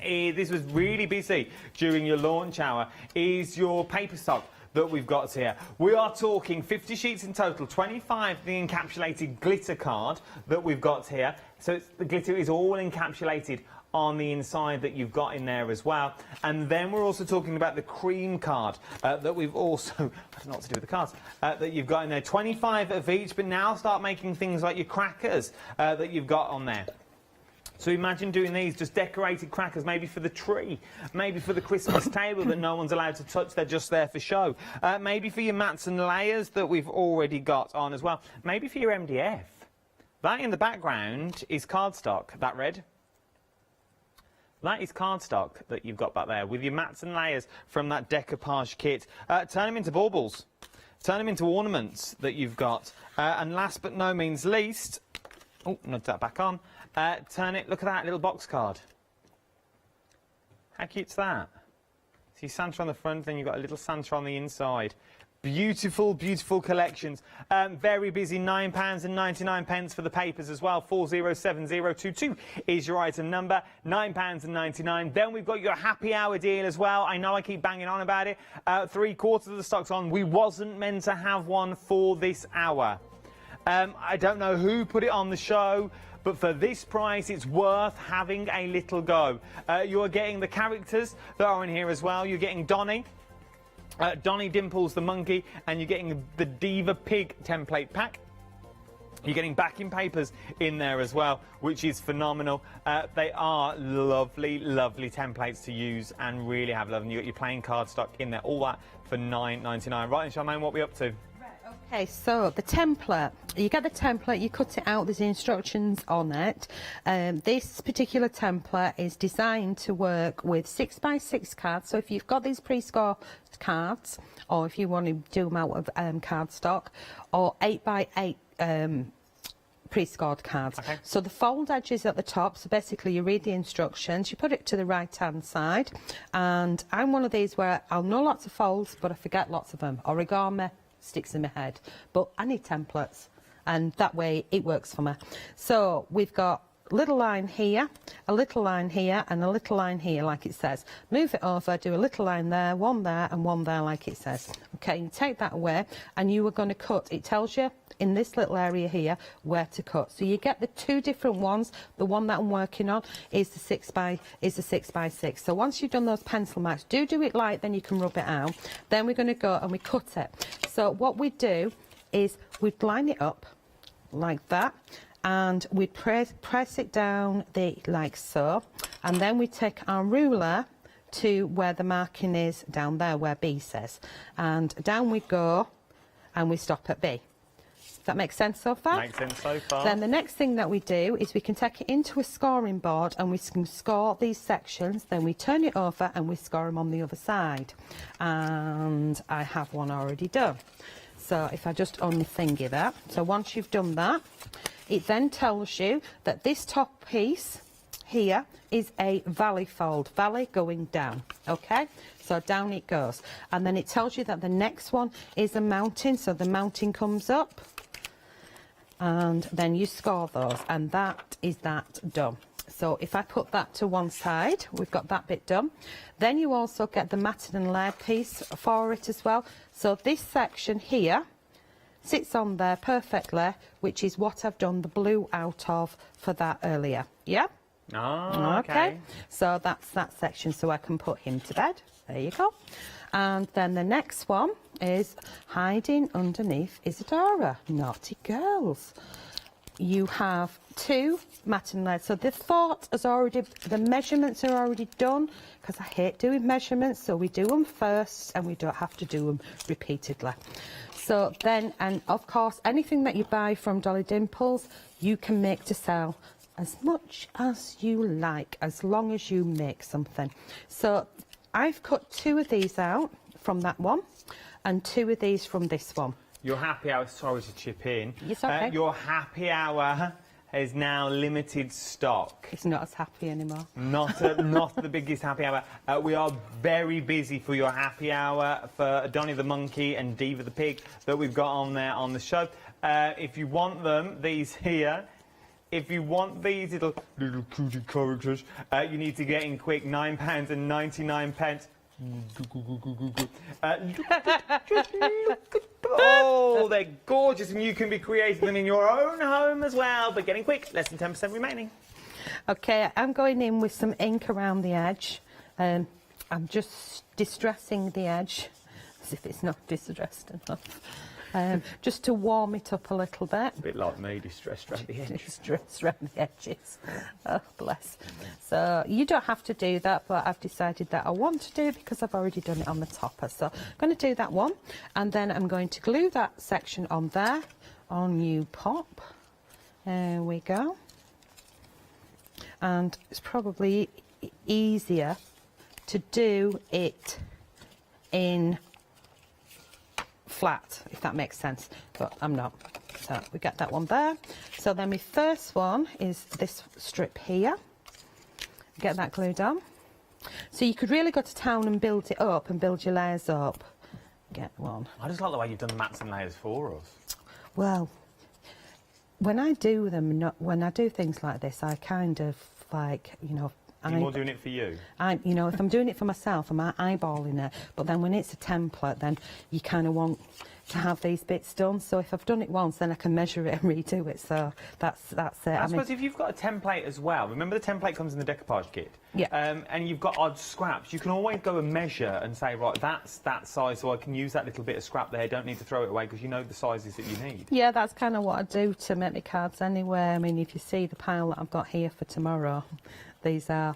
this was really busy during your launch hour, is your paper stock that we've got here. We are talking 50 sheets in total, 25 the encapsulated glitter card that we've got here. So the glitter is all encapsulated on the inside that you've got in there as well. And then we're also talking about the cream card that we've also, I don't know what to do with the cards, that you've got in there. 25 of each, but now start making things like your crackers that you've got on there. So imagine doing these, just decorated crackers, maybe for the tree, maybe for the Christmas table that no one's allowed to touch, they're just there for show. Maybe for your mats and layers that we've already got on as well. Maybe for your MDF. That in the background is cardstock, that red. That is cardstock that you've got back there with your mats and layers from that decoupage kit. Turn them into baubles. Turn them into ornaments that you've got. And last but no means least, oh, nudge that back on. Turn it, look at that little box card. How cute's that? See Santa on the front, then you've got a little Santa on the inside. Beautiful, beautiful collections. Very busy, £9.99 for the papers as well. 407022 is your item number, £9.99. Then we've got your happy hour deal as well. I know I keep banging on about it. 3/4 of the stock's on. We wasn't meant to have one for this hour. I don't know who put it on the show, but for this price, it's worth having a little go. You're getting the characters that are in here as well. You're getting Donnie. Donnie Dimples the monkey, and you're getting the Diva Pig template pack. You're getting backing papers in there as well, which is phenomenal. They are lovely, lovely templates to use and really have love. And you got your plain cardstock in there, all that for $9.99. Right, and Charmaine, what are we up to?
Okay, so the template, you get the template, you cut it out, there's instructions on it. This particular template is designed to work with 6x6 cards. So if you've got these pre-scored cards, or if you want to do them out of cardstock, or 8x8 pre-scored cards.
Okay.
So the fold edges at the top, so basically you read the instructions, you put it to the right hand side, and I'm one of these where I'll know lots of folds but I forget lots of them. Origami sticks in my head, but I need templates, and that way it works for me. So we've got a little line here, a little line here, and a little line here, like it says. Move it over, do a little line there, one there, and one there, like it says. Okay, you take that away, and you are going to cut. It tells you in this little area here where to cut. So you get the two different ones. The one that I'm working on is the 6x6. So once you've done those pencil marks, do it light, then you can rub it out. Then we're going to go and we cut it. So what we do is we line it up like that, and we press it down like so, and then we take our ruler to where the marking is down there where B says, and down we go and we stop at B. Does that make sense so far?
Makes sense so far.
Then the next thing that we do is we can take it into a scoring board and we can score these sections, then we turn it over and we score them on the other side. And I have one already done. So if I just unthingy that, so once you've done that, it then tells you that this top piece here is a valley fold, valley going down, okay? So down it goes. And then it tells you that the next one is a mountain, so the mountain comes up, and then you score those, and that is that done. So if I put that to one side, we've got that bit done. Then you also get the matted and layered piece for it as well. So this section here sits on there perfectly, which is what I've done the blue out of for that earlier. Yeah?
Oh, okay.
So that's that section, so I can put him to bed. There you go. And then the next one is hiding underneath Isadora. Naughty girls. You have two matted and layered. So the thought is already, the measurements are already done, because I hate doing measurements, so we do them first and we don't have to do them repeatedly. So then, and of course, anything that you buy from Dolly Dimples, you can make to sell as much as you like, as long as you make something. So I've cut two of these out from that one and two of these from this one.
Your happy hour, sorry to chip in.
It's okay.
Your happy hour is now limited stock.
It's not as happy anymore.
Not the biggest happy hour. We are very busy for your happy hour for Donny the Monkey and Diva the Pig that we've got on there on the show. If you want them, these here. If you want these little cutie characters, you need to get in quick. £9.99. Just look at oh, they're gorgeous, and you can be creating them in your own home as well. But getting quick, less than 10% remaining.
Okay, I'm going in with some ink around the edge. I'm just distressing the edge, as if it's not distressed enough. Just to warm it up a little bit.
A bit like me, distressed around the edges.
Distressed around the edges. Oh, bless. So you don't have to do that, but I've decided that I want to do it because I've already done it on the topper. So I'm going to do that one, and then I'm going to glue that section on there. On you pop. There we go. And it's probably easier to do it in flat, if that makes sense, but I'm not. So we get that one there. So then my first one is this strip here. Get that glued on. So you could really go to town and build it up and build your layers up. Get one.
I just like the way you've done the mats and layers for us.
Well, when I do them, when I do things like this, I kind of like, you know,
You're more doing it for you?
You know, if I'm doing it for myself, I'm eyeballing it. But then when it's a template, then you kind of want to have these bits done. So if I've done it once, then I can measure it and redo it. So that's it.
I suppose if you've got a template as well, remember the template comes in the decoupage kit?
Yeah.
And you've got odd scraps, you can always go and measure and say, right, that's that size, so I can use that little bit of scrap there. Don't need to throw it away because you know the sizes that you need.
Yeah, that's kind of what I do to make my cards anyway. I mean, if you see the pile that I've got here for tomorrow, these are,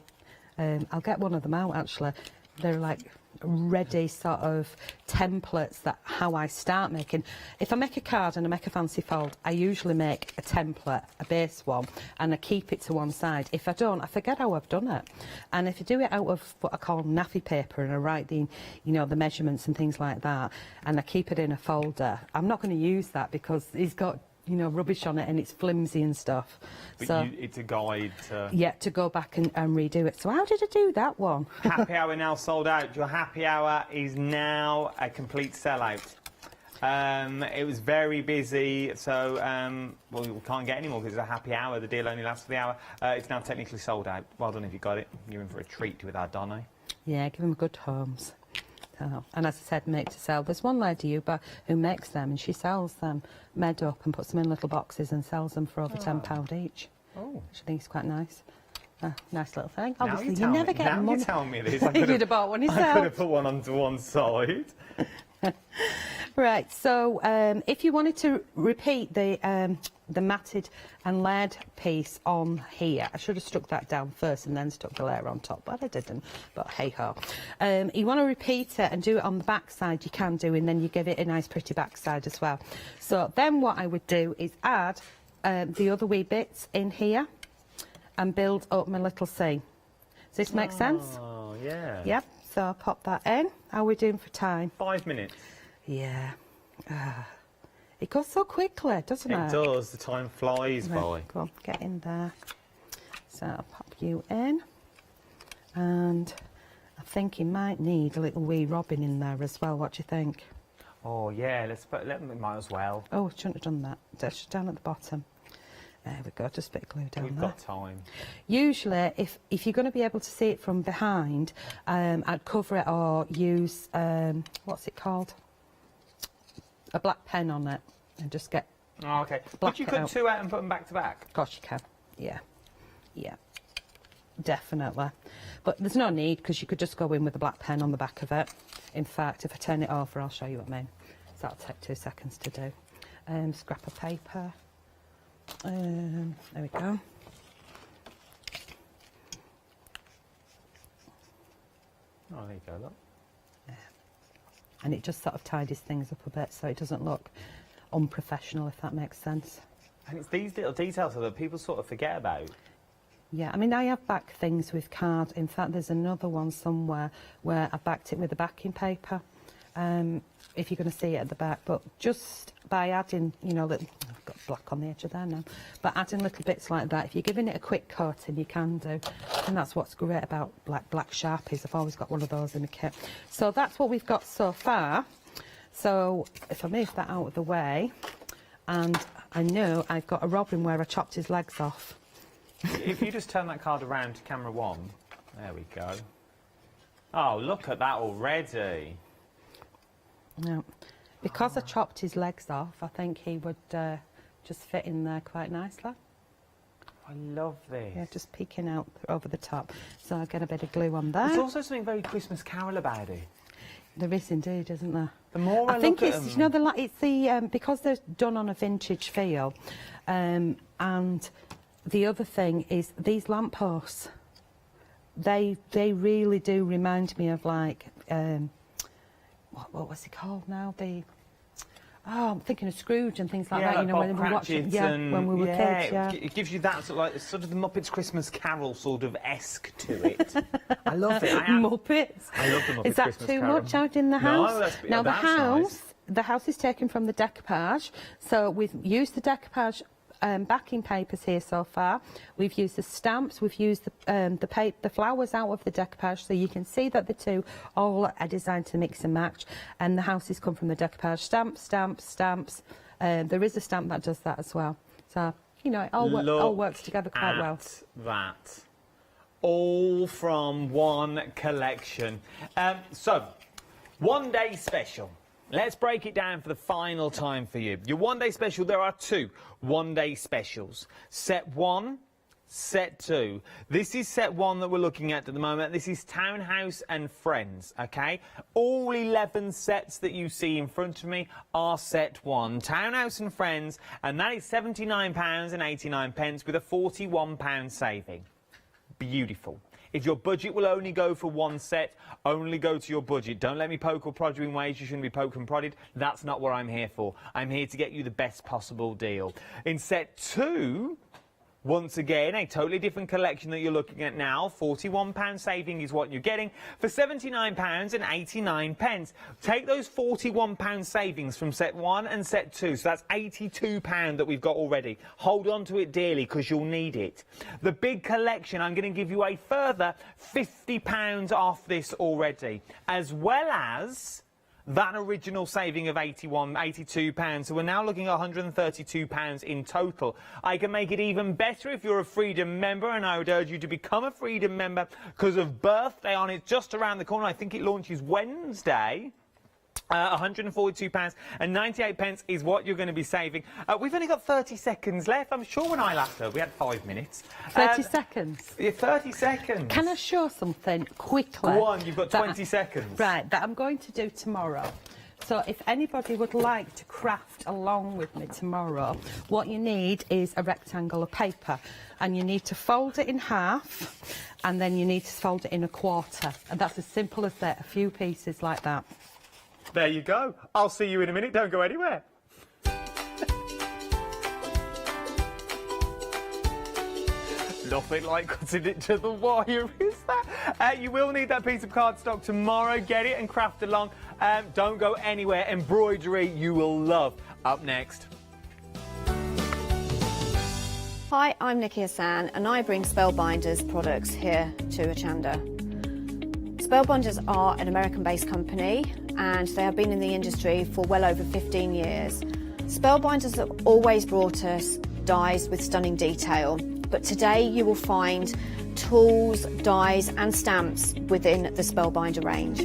I'll get one of them out actually. They're like ready sort of templates that how I start making. If I make a card and I make a fancy fold, I usually make a template, a base one, and I keep it to one side. If I don't, I forget how I've done it. And if I do it out of what I call naffy paper and I write the, you know, the measurements and things like that, and I keep it in a folder, I'm not going to use that because it's got, you know, rubbish on it and it's flimsy and stuff.
But
so
it's a guide to...
Yeah, to go back and redo it. So how did I do that one?
Happy hour now sold out. Your happy hour is now a complete sellout. It was very busy, so well, we can't get any more because it's a happy hour. The deal only lasts for the hour. It's now technically sold out. Well done if you got it. You're in for a treat with our Donny.
Yeah, give them good homes. So, and as I said, make to sell. There's one lady who makes them and she sells them made up and puts them in little boxes and sells them for over £10 each.
Oh.
Which I think is quite nice. Nice little thing.
Now
Obviously, you never get money.
You tell me this.
You could have bought one yourself.
I could have put one onto one side.
Right, so if you wanted to repeat the matted and layered piece on here, I should have stuck that down first and then stuck the layer on top, but I didn't, but hey ho. You want to repeat it and do it on the back side, you can do, and then you give it a nice pretty back side as well. So then what I would do is add the other wee bits in here and build up my little C. Does this make sense?
Oh, yeah.
Yep, so I'll pop that in. How are we doing for time?
5 minutes.
Yeah. It goes so quickly, doesn't it?
It does. The time flies by.
Go on, get in there. So I'll pop you in. And I think you might need a little wee robin in there as well. What do you think?
Oh, yeah. Might as well.
Oh, shouldn't have done that. That's down at the bottom. There we go, just a bit of glue down
We've
there.
got time.
Usually, if you're going to be able to see it from behind, I'd cover it or use, what's it called? A black pen on it and just get...
Oh, okay.
Black
Could you
it
cut
out.
2 out and put them back to back?
Of course you can, yeah. Yeah, definitely. But there's no need because you could just go in with a black pen on the back of it. In fact, if I turn it over, I'll show you what I mean. So that'll take 2 seconds to do. Scrap of paper. There we go.
Oh, there you go, look.
And it just sort of tidies things up a bit so it doesn't look unprofessional, if that makes sense.
And it's these little details that people sort of forget about.
Yeah, I mean, I have backed things with card. In fact, there's another one somewhere where I backed it with the backing paper, if you're going to see it at the back. But just by adding, you know, little, I've got black on the edge of there now, but adding little bits like that, if you're giving it a quick coating, you can do. And that's what's great about black Sharpies. I've always got one of those in the kit. So that's what we've got so far. So if I move that out of the way, and I know I've got a robin where I chopped his legs off.
If you just turn that card around to camera 1, there we go. Oh, look at that already.
No, because I chopped his legs off, I think he would just fit in there quite nicely.
I love this.
Yeah, just peeking out over the top. So I'll get a bit of glue on there.
There's also something very Christmas Carol about it.
There is indeed, isn't there?
The more I
think
look at
it's,
them...
you know, it's the because they're done on a vintage feel, and the other thing is these lampposts. They really do remind me of like what was it called now? I'm thinking of Scrooge and things like that.
Like
you know, when we were watching, when we were kids. Yeah,
it gives you that sort of the Muppets Christmas Carol sort of esque to it. I love it.
Muppets.
I love the Muppets
Is that
Christmas
too
Carol.
much out in the house?
No,
now
that's
the house is taken from the decoupage, so we've used the decoupage backing papers here so far. We've used the stamps, we've used the flowers out of the decoupage, so you can see that the two all are designed to mix and match, and the houses come from the decoupage. Stamps, stamps, stamps. There is a stamp that does that as well. So, you know, it all works together quite well.
That. all from one collection. So, one-day special. Let's break it down for the final time for you. Your one-day special, there are two one-day specials. Set 1, set 2. This is set 1 that we're looking at the moment. This is Townhouse and Friends, okay? All 11 sets that you see in front of me are set 1. Townhouse and Friends, and that is £79.89 with a £41 saving. Beautiful. If your budget will only go for one set, only go to your budget. Don't let me poke or prod you in ways you shouldn't be poked and prodded. That's not what I'm here for. I'm here to get you the best possible deal. In set 2, once again, a totally different collection that you're looking at now. £41 saving is what you're getting for £79.89. Take those £41 savings from set 1 and set 2. So that's £82 that we've got already. Hold on to it dearly because you'll need it. The big collection, I'm going to give you a further £50 off this already, as well as that original saving of £82, so we're now looking at £132 in total. I can make it even better if you're a Freedom member, and I would urge you to become a Freedom member because of birthday on it just around the corner. I think it launches Wednesday. £142.98 is what you're going to be saving. We've only got 30 seconds left. I'm sure when I last heard we had 5 minutes.
30 seconds?
Yeah, 30 seconds.
Can I show something quickly?
Go on, you've got 20 seconds.
Right, that I'm going to do tomorrow. So if anybody would like to craft along with me tomorrow, what you need is a rectangle of paper, and you need to fold it in half, and then you need to fold it in a quarter, and that's as simple as that, a few pieces like that.
There you go. I'll see you in a minute. Don't go anywhere. Nothing like cutting it to the wire, is that? You will need that piece of cardstock tomorrow. Get it and craft along. Don't go anywhere. Embroidery you will love. Up next.
Hi, I'm Nikki Hassan, and I bring Spellbinders products here to Hochanda. Spellbinders are an American-based company, and they have been in the industry for well over 15 years. Spellbinders have always brought us dies with stunning detail, but today you will find tools, dies and stamps within the Spellbinder range.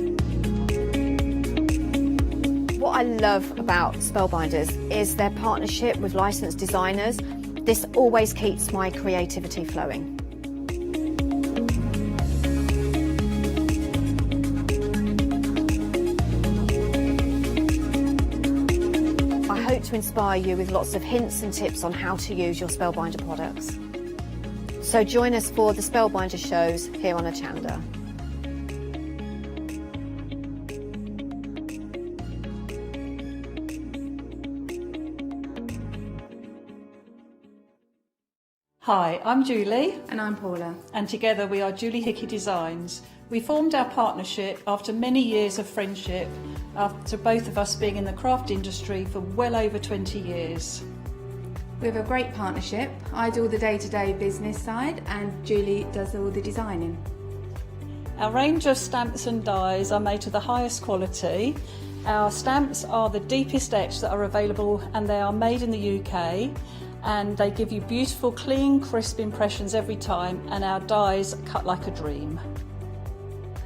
What I love about Spellbinders is their partnership with licensed designers. This always keeps my creativity flowing. To inspire you with lots of hints and tips on how to use your Spellbinder products. So join us for the Spellbinder shows here on Hochanda.
Hi, I'm Julie.
And I'm Paula.
And together we are Julie Hickey Designs. We formed our partnership after many years of friendship, after both of us being in the craft industry for well over 20 years.
We have a great partnership. I do all the day-to-day business side and Julie does all the designing.
Our range of stamps and dies are made to the highest quality. Our stamps are the deepest etch that are available, and they are made in the UK, and they give you beautiful, clean, crisp impressions every time, and our dies cut like a dream.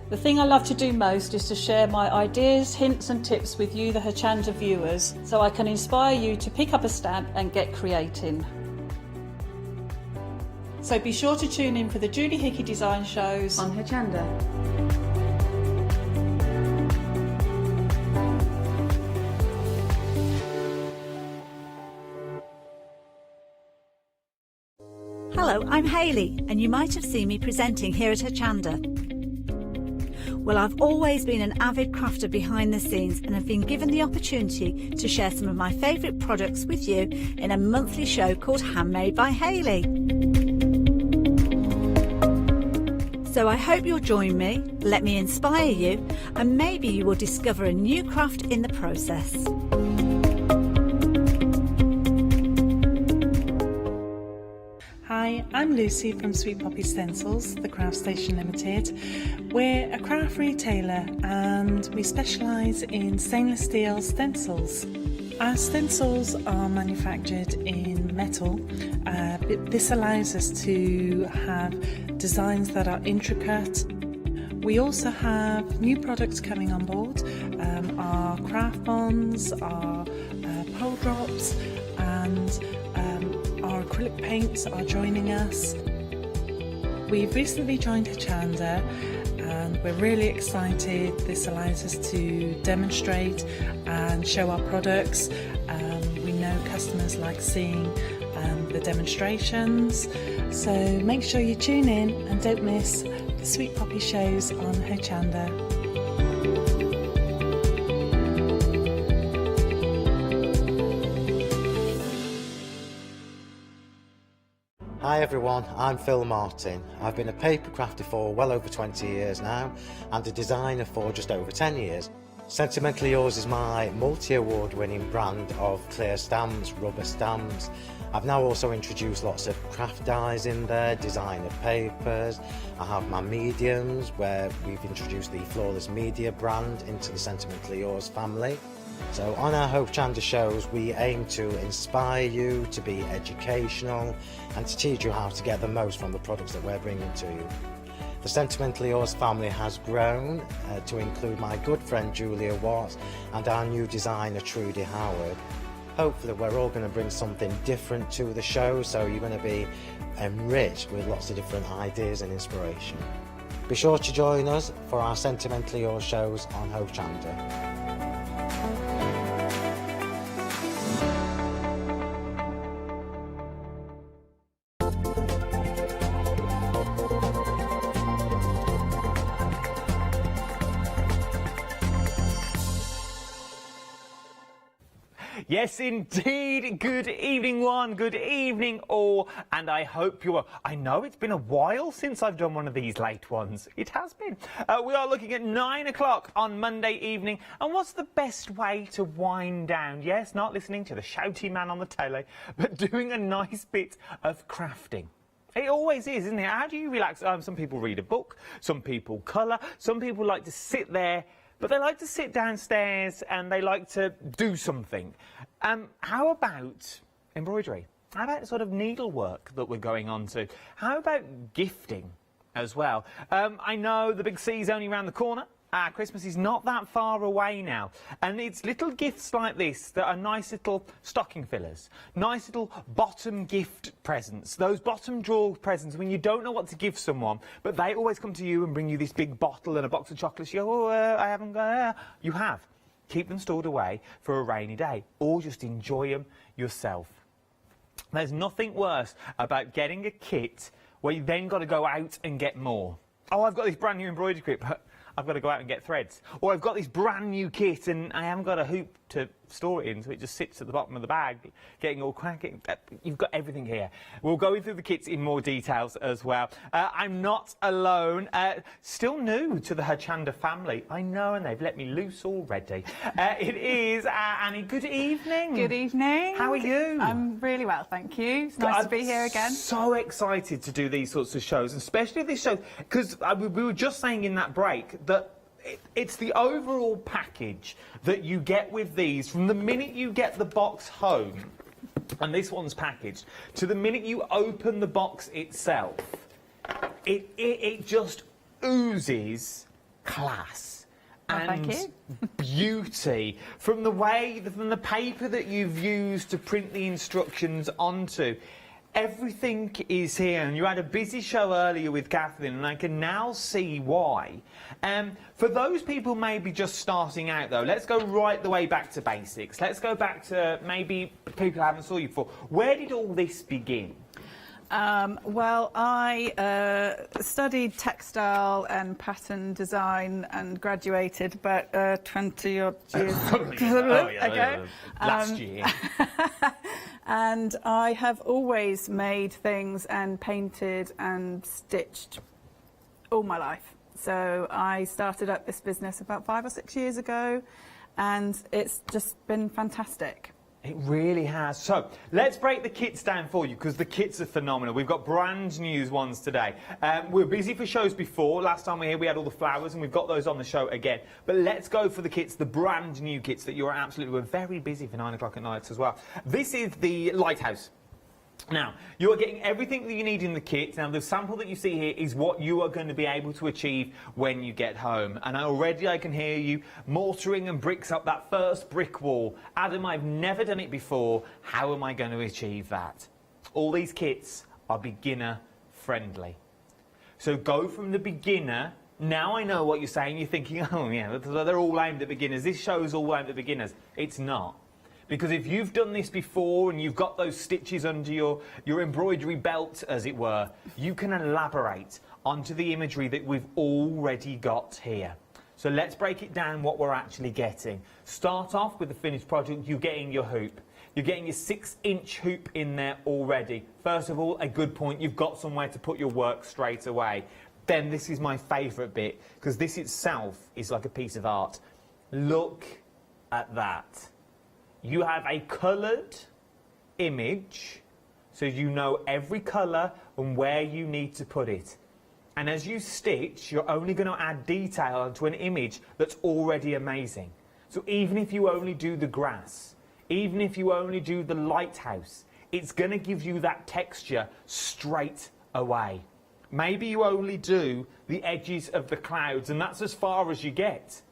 The thing I love to do most is to share my ideas, hints and tips with you, the Hochanda viewers, so I can inspire you to pick up a stamp and get creating. So be sure to tune in for the Julie Hickey Design shows
on Hochanda.
Hello, I'm Hayley, and you might have seen me presenting here at Hochanda. Well, I've always been an avid crafter behind the scenes and have been given the opportunity to share some of my favourite products with you in a monthly show called Handmade by Hayley. So I hope you'll join me, let me inspire you, and maybe you will discover a new craft in the process.
Hi, I'm Lucy from Sweet Poppy Stencils, the Craft Station Limited. We're a craft retailer and we specialise in stainless steel stencils. Our stencils are manufactured in metal. This allows us to have designs that are intricate. We also have new products coming on board, our craft bonds, our pole drops, and our acrylic paints are joining us. We've recently joined Hochanda and we're really excited. This allows us to demonstrate and show our products. We know customers like seeing the demonstrations, so make sure you tune in and don't miss the Sweet Poppy shows on Hochanda.
Hi everyone, I'm Phil Martin. I've been a paper crafter for well over 20 years now and a designer for just over 10 years. Sentimentally Yours is my multi-award winning brand of clear stamps, rubber stamps. I've now also introduced lots of craft dyes in there, designer papers. I have my mediums where we've introduced the Flawless Media brand into the Sentimentally Yours family. So on our Hochanda shows we aim to inspire you, to be educational and to teach you how to get the most from the products that we're bringing to you. The Sentimentally Yours family has grown to include my good friend Julia Watts and our new designer Trudy Howard. Hopefully we're all going to bring something different to the show, so you're going to be enriched with lots of different ideas and inspiration. Be sure to join us for our Sentimentally Yours shows on Hochanda.
Yes, indeed. Good evening, one. Good evening, all. And I hope you are. I know it's been a while since I've done one of these late ones. It has been. We are looking at 9 o'clock on Monday evening. And what's the best way to wind down? Yes, not listening to the shouty man on the telly, but doing a nice bit of crafting. It always is, isn't it? How do you relax? Some people read a book, some people colour, some people like to sit there, but they like to sit downstairs and they like to do something. How about embroidery? How about sort of needlework that we're going on to? How about gifting as well? I know the big C's only around the corner. Christmas is not that far away now, and it's little gifts like this that are nice little stocking fillers, nice little bottom gift presents, those bottom drawer presents when you don't know what to give someone, but they always come to you and bring you this big bottle and a box of chocolates. You go, oh, I haven't got. You have. Keep them stored away for a rainy day, or just enjoy them yourself. There's nothing worse about getting a kit where you then got to go out and get more. Oh, I've got this brand new embroidery kit, but I've got to go out and get threads. Or I've got this brand new kit and I haven't got a hoop to store it in, so it just sits at the bottom of the bag, getting all cracking. You've got everything here. We'll go through the kits in more details as well. I'm not alone. Still new to the Hochanda family. I know, and they've let me loose already. It is Annie. Good evening.
Good evening.
How are you?
I'm really well, thank you. It's nice to be here again.
So excited to do these sorts of shows, especially this show, because we were just saying in that break that it's the overall package that you get with these from the minute you get the box home, and this one's packaged, to the minute you open the box itself. It just oozes class and beauty from the way, from the paper that you've used to print the instructions onto. Everything is here, and you had a busy show earlier with Kathleen, and I can now see why. For those people maybe just starting out, though, let's go right the way back to basics. Let's go back to maybe people who haven't saw you before. Where did all this begin?
Well, I studied textile and pattern design and graduated about 20-odd years ago.
Last year.
And I have always made things and painted and stitched all my life. So I started up this business about 5 or 6 years ago, and it's just been fantastic.
It really has. So let's break the kits down for you because the kits are phenomenal. We've got brand new ones today. We're busy for shows before. Last time we were here, we had all the flowers and we've got those on the show again. But let's go for the kits, the brand new kits that you're absolutely... We're very busy for 9 o'clock at night as well. This is the lighthouse. Now, you are getting everything that you need in the kit. Now, the sample that you see here is what you are going to be able to achieve when you get home. And already I can hear you mortaring and bricks up that first brick wall. Adam, I've never done it before. How am I going to achieve that? All these kits are beginner friendly. So go from the beginner. Now I know what you're saying. You're thinking, oh, yeah, they're all aimed at beginners. This show is all aimed at beginners. It's not. Because if you've done this before and you've got those stitches under your embroidery belt, as it were, you can elaborate onto the imagery that we've already got here. So let's break it down what we're actually getting. Start off with the finished project. You're getting your hoop. You're getting your 6-inch hoop in there already. First of all, a good point. You've got somewhere to put your work straight away. Then this is my favourite bit, because this itself is like a piece of art. Look at that. You have a coloured image, so you know every colour and where you need to put it. And as you stitch, you're only going to add detail to an image that's already amazing. So even if you only do the grass, even if you only do the lighthouse, it's going to give you that texture straight away. Maybe you only do the edges of the clouds, and that's as far as you get.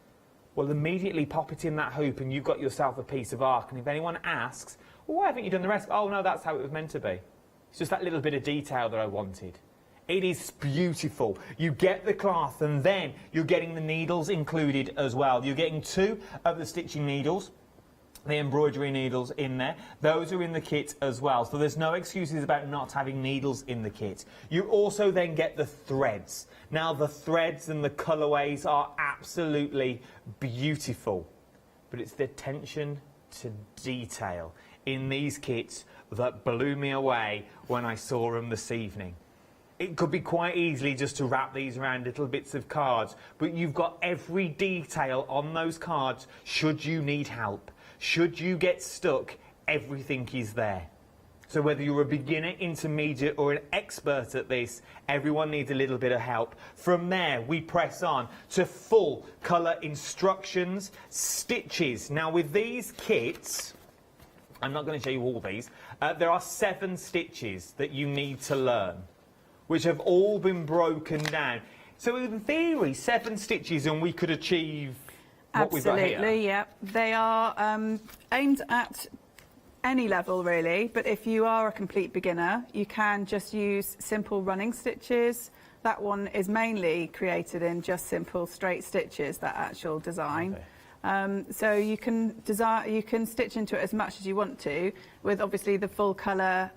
Well, immediately pop it in that hoop and you've got yourself a piece of art. And if anyone asks, well, why haven't you done the rest? Oh, no, that's how it was meant to be. It's just that little bit of detail that I wanted. It is beautiful. You get the cloth and then you're getting the needles included as well. You're getting 2 of the stitching needles, the embroidery needles in there. Those are in the kit as well. So there's no excuses about not having needles in the kit. You also then get the threads. Now, the threads and the colourways are absolutely beautiful, but it's the attention to detail in these kits that blew me away when I saw them this evening. It could be quite easily just to wrap these around little bits of cards, but you've got every detail on those cards should you need help. Should you get stuck, everything is there. So whether you're a beginner, intermediate or an expert at this, everyone needs a little bit of help. From there, we press on to full colour instructions, stitches. Now with these kits, I'm not going to show you all these, there are 7 stitches that you need to learn, which have all been broken down. So in theory, 7 stitches and we could achieve what we've got here.
Absolutely, yeah. They are aimed at any level really, but if you are a complete beginner, you can just use simple running stitches. That one is mainly created in just simple straight stitches, that actual design. Okay. So you can stitch into it as much as you want to, with obviously the full colour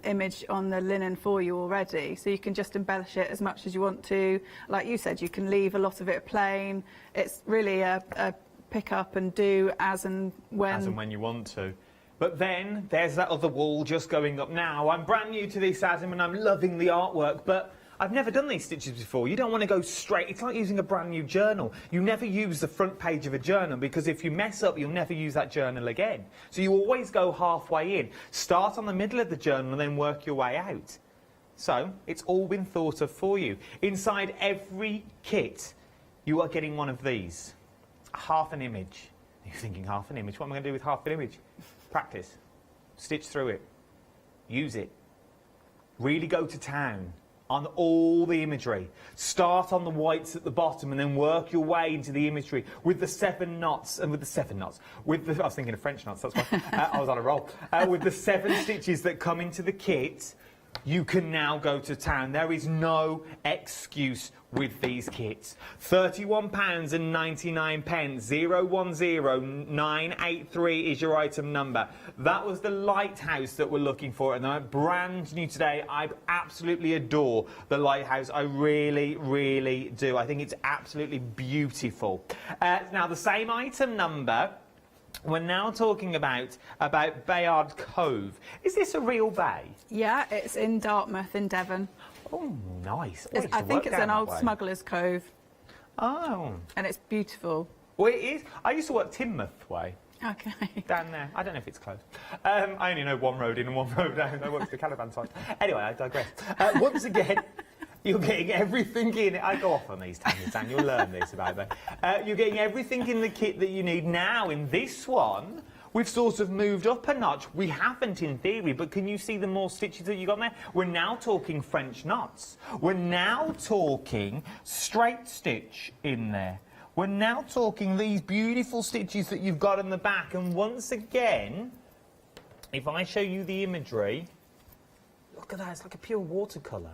image on the linen for you already. So you can just embellish it as much as you want to. Like you said, you can leave a lot of it plain. It's really a pick up and do as and when
you want to. But then there's that other wall just going up now. I'm brand new to this, Adam, and I'm loving the artwork, but I've never done these stitches before. You don't want to go straight. It's like using a brand new journal. You never use the front page of a journal because if you mess up, you'll never use that journal again. So you always go halfway in. Start on the middle of the journal and then work your way out. So it's all been thought of for you. Inside every kit, you are getting one of these. Half an image. You're thinking, half an image? What am I going to do with half an image? Practice. Stitch through it. Use it. Really go to town on all the imagery. Start on the whites at the bottom and then work your way into the imagery with the 7 knots and with the 7 knots. With the, I was thinking of French knots, that's why I was on a roll. With the 7 stitches that come into the kit, you can now go to town. There is no excuse with these kits. £31.99. 010983 is your item number. That was the lighthouse that we're looking for, and they're brand new today. I absolutely adore the lighthouse. I really, really do. I think it's absolutely beautiful. Now, the same item number. We're now talking about Bayard Cove. Is this a real bay?
Yeah, it's in Dartmouth in Devon.
Oh, nice.
I think it's an old smuggler's cove.
Oh.
And it's beautiful.
Well, it is. I used to work Teignmouth way.
Okay.
Down there. I don't know if it's closed. I only know one road in and one road down. I work the Caliban side. Anyway, I digress. Once again, you're getting everything in it. I go off on these tangents, and you'll learn this about me. You're getting everything in the kit that you need now. In this one, we've sort of moved up a notch. We haven't in theory, but can you see the more stitches that you got there? We're now talking French knots. We're now talking straight stitch in there. We're now talking these beautiful stitches that you've got in the back. And once again, if I show you the imagery, look at that, it's like a pure watercolour.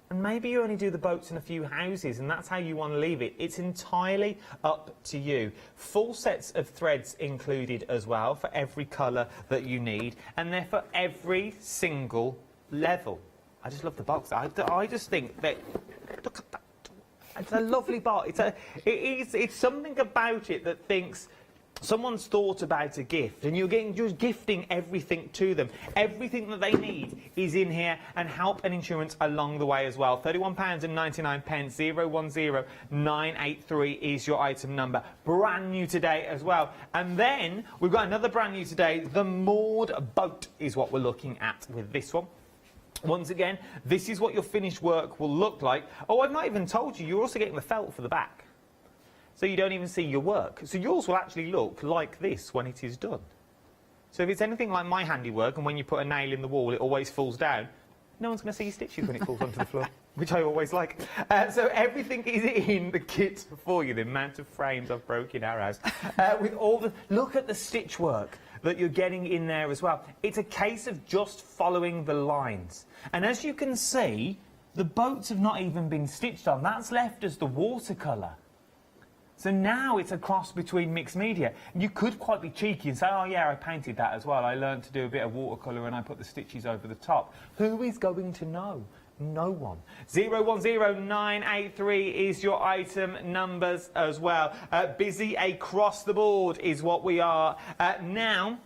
And maybe you only do the boats in a few houses, and that's how you want to leave it. It's entirely up to you. Full sets of threads included as well for every colour that you need, and they're for every single level. I just love the box. I just think that, look at that. It's a lovely box. It's something about it that thinks someone's thought about a gift, and you're just gifting everything to them. Everything that they need is in here, and help and insurance along the way as well. £31.99, 010983 is your item number. Brand new today as well. And then we've got another brand new today. The moored boat is what we're looking at with this one. Once again, this is what your finished work will look like. Oh, I've not even told you, you're also getting the felt for the back. So you don't even see your work. So yours will actually look like this when it is done. So if it's anything like my handiwork, and when you put a nail in the wall, it always falls down, no one's going to see your stitches when it falls onto the floor, which I always like. So everything is in the kit for you. The amount of frames I've broken our house. With all the... Look at the stitch work that you're getting in there as well. It's a case of just following the lines. And as you can see, the boats have not even been stitched on. That's left as the watercolour. So now it's a cross between mixed media. You could quite be cheeky and say, oh yeah, I painted that as well. I learned to do a bit of watercolour and I put the stitches over the top. Who is going to know? No one. 010983 is your item numbers as well. Busy across the board is what we are. Now,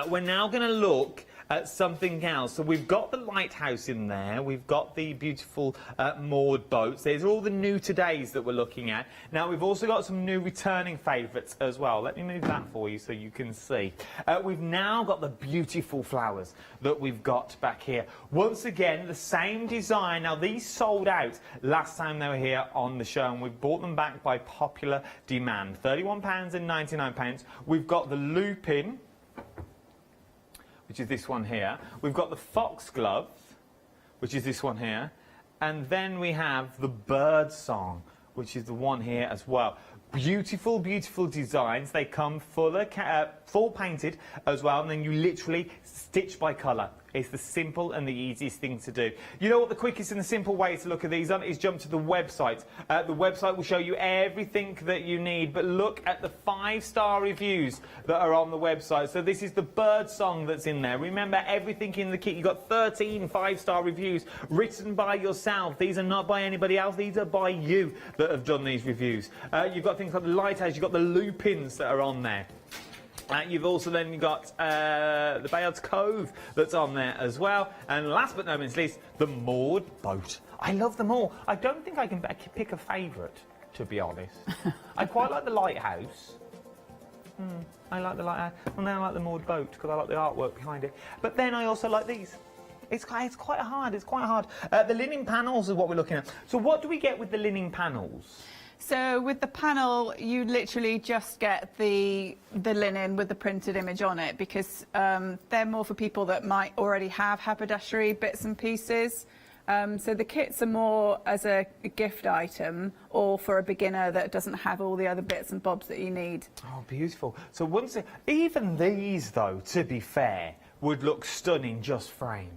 we're now going to look at something else. So we've got the lighthouse in there, we've got the beautiful moored boats. These are all the new todays that we're looking at. Now we've also got some new returning favourites as well. Let me move that for you so you can see. We've now got the beautiful flowers that we've got back here. Once again, the same design. Now these sold out last time they were here on the show, and we've bought them back by popular demand. £31.99. We've got the loop-in, which is this one here. We've got the foxglove, which is this one here. And then we have the bird song, which is the one here as well. Beautiful, beautiful designs. They come full painted as well, and then you literally stitch by colour. It's the simple and the easiest thing to do. You know what the quickest and the simple way to look at these on is jump to the website. The website will show you everything that you need, but look at the 5-star reviews that are on the website. So this is the bird song that's in there. Remember, everything in the kit. You've got 13 5-star reviews written by yourself. These are not by anybody else. These are by you that have done these reviews. You've got things like the lighthouse. You've got the loop-ins that are on there. You've also then got the Bayard's Cove that's on there as well. And last but not least, the moored boat. I love them all. I don't think I can pick a favourite, to be honest. I quite like the lighthouse. I like the lighthouse. And then I like the moored boat because I like the artwork behind it. But then I also like these. It's quite hard. It's quite hard. The linen panels is what we're looking at. So what do we get with the linen panels?
So with the panel, you literally just get the linen with the printed image on it, because they're more for people that might already have haberdashery bits and pieces. So the kits are more as a gift item, or for a beginner that doesn't have all the other bits and bobs that you need.
Oh, beautiful. So even these, though, to be fair, would look stunning just framed.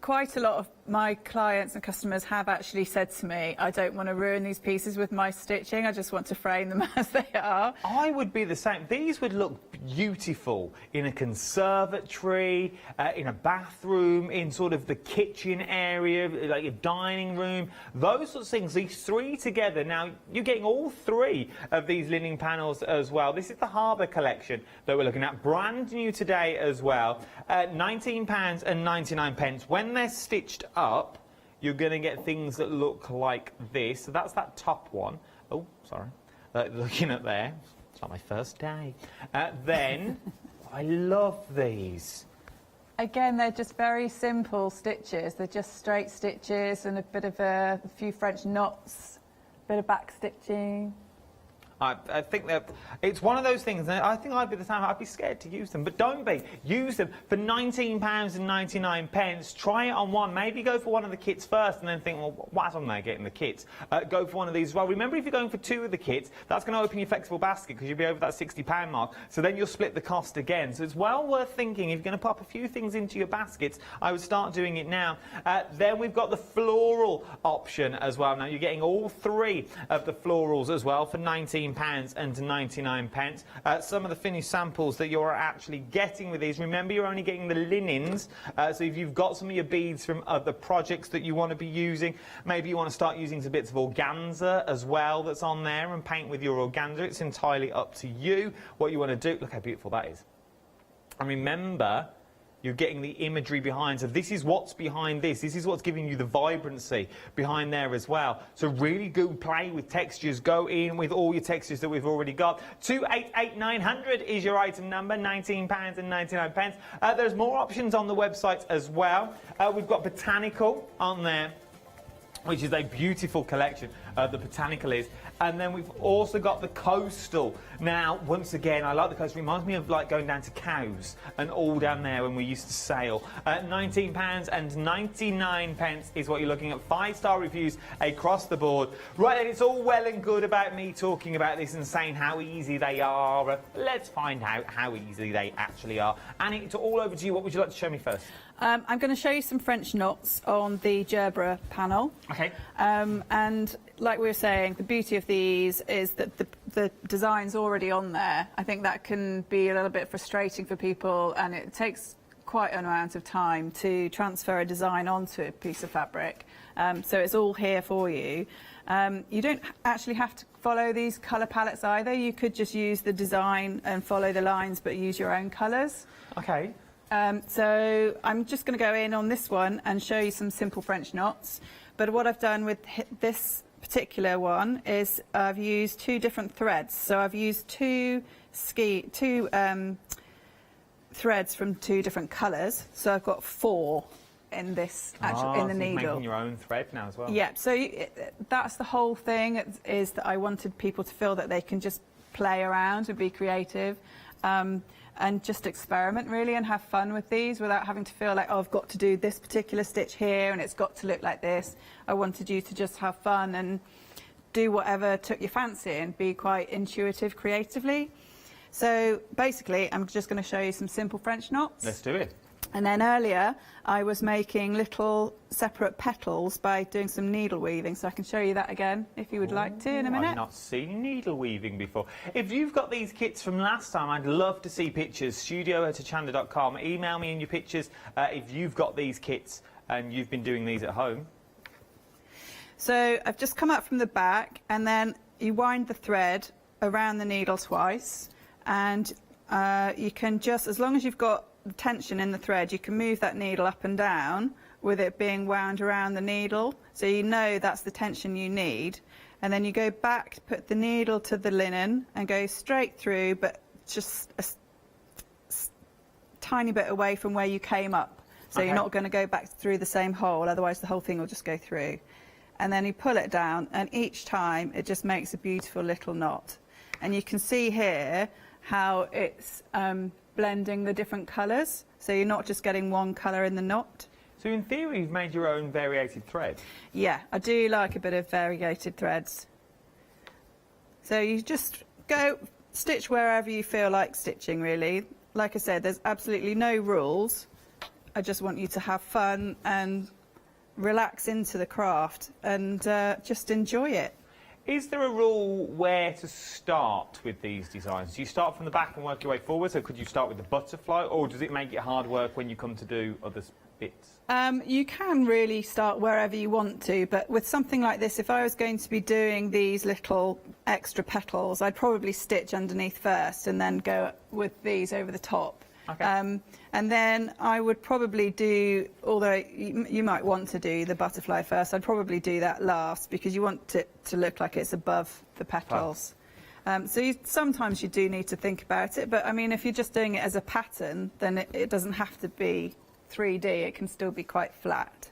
Quite a lot of my clients and customers have actually said to me, I don't want to ruin these pieces with my stitching, I just want to frame them as they are.
I would be the same. These would look beautiful in a conservatory, in a bathroom, in sort of the kitchen area, like your dining room, those sorts of things. These three together. Now, you're getting all three of these linen panels as well. This is the Harbour collection that we're looking at. Brand new today as well. £19.99. When they're stitched up, you're going to get things that look like this. So that's that top one. Oh, sorry. Looking at there. It's like my first day. Then, I love these.
Again, they're just very simple stitches. They're just straight stitches and a bit of a few French knots, a bit of back stitching.
I think that it's one of those things, and I think I'd be the same. I'd be scared to use them, but don't be. Use them for £19.99. Try it on one. Maybe go for one of the kits first, and then think, well, what's on there getting the kits? Go for one of these as well. Remember, if you're going for 2 of the kits, that's going to open your flexible basket because you'll be over that £60 mark. So then you'll split the cost again. So it's well worth thinking. If you're going to pop a few things into your baskets, I would start doing it now. Then we've got the floral option as well. Now you're getting all 3 of the florals as well for £19.99. Some of the finished samples that you're actually getting with these, remember you're only getting the linens, so if you've got some of your beads from other projects that you want to be using, maybe you want to start using some bits of organza as well that's on there and paint with your organza. It's entirely up to you what you want to do. Look how beautiful that is. And remember, you're getting the imagery behind. So this is what's behind this. This is what's giving you the vibrancy behind there as well. So really good play with textures. Go in with all your textures that we've already got. 288900 is your item number, £19.99. There's more options on the website as well. We've got Botanical on there, which is a beautiful collection. The Botanical is. And then we've also got the Coastal. Now, once again, I like the Coastal. It reminds me of like going down to Cows and all down there when we used to sail. £19.99 is what you're looking at. 5-star reviews across the board. Right, and it's all well and good about me talking about this and saying how easy they are. Let's find out how easy they actually are. Annie, it's all over to you. What would you like to show me first?
I'm going to show you some French knots on the gerbera panel.
Okay.
And like we were saying, the beauty of these is that the design's already on there. I think that can be a little bit frustrating for people, and it takes quite an amount of time to transfer a design onto a piece of fabric. So it's all here for you. You don't actually have to follow these colour palettes either. You could just use the design and follow the lines, but use your own colours.
Okay.
So I'm just going to go in on this one and show you some simple French knots. But what I've done with this particular one is I've used 2 different threads. So I've used two threads from 2 different colours. So I've got 4 in this in the needle.
You're making your own thread now as well.
Yeah. So that's the whole thing. Is that I wanted people to feel that they can just play around and be creative. And just experiment really and have fun with these without having to feel like, oh, I've got to do this particular stitch here and it's got to look like this. I wanted you to just have fun and do whatever took your fancy and be quite intuitive creatively. So basically, I'm just going to show you some simple French knots.
Let's do it.
And then earlier, I was making little separate petals by doing some needle weaving, so I can show you that again if you would like to in a minute.
I've not seen needle weaving before. If you've got these kits from last time, I'd love to see pictures. studio@hochanda.com. Email me in your pictures if you've got these kits and you've been doing these at home.
So I've just come up from the back, and then you wind the thread around the needle twice, and you can just, as long as you've got the tension in the thread, you can move that needle up and down with it being wound around the needle, so you know that's the tension you need. And then you go back, put the needle to the linen and go straight through, but just a tiny bit away from where you came up. So You're not going to go back through the same hole, otherwise the whole thing will just go through. And then you pull it down, and each time it just makes a beautiful little knot. And you can see here how it's blending the different colours, so you're not just getting one colour in the knot.
So in theory, you've made your own variated thread.
Yeah, I do like a bit of variegated threads. So you just go stitch wherever you feel like stitching, really. Like I said, there's absolutely no rules. I just want you to have fun and relax into the craft and just enjoy it.
Is there a rule where to start with these designs? Do you start from the back and work your way forward? So could you start with the butterfly, or does it make it hard work when you come to do other bits?
You can really start wherever you want to, but with something like this, if I was going to be doing these little extra petals, I'd probably stitch underneath first and then go with these over the top.
Okay.
And then I would probably do, although you might want to do the butterfly first, I'd probably do that last because you want it to look like it's above the petals. Sometimes you do need to think about it, but I mean, if you're just doing it as a pattern, then it doesn't have to be 3D, it can still be quite flat.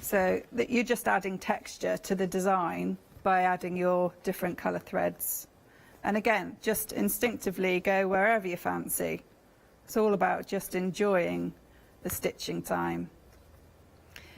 So that you're just adding texture to the design by adding your different colour threads. And again, just instinctively go wherever you fancy. It's all about just enjoying the stitching time.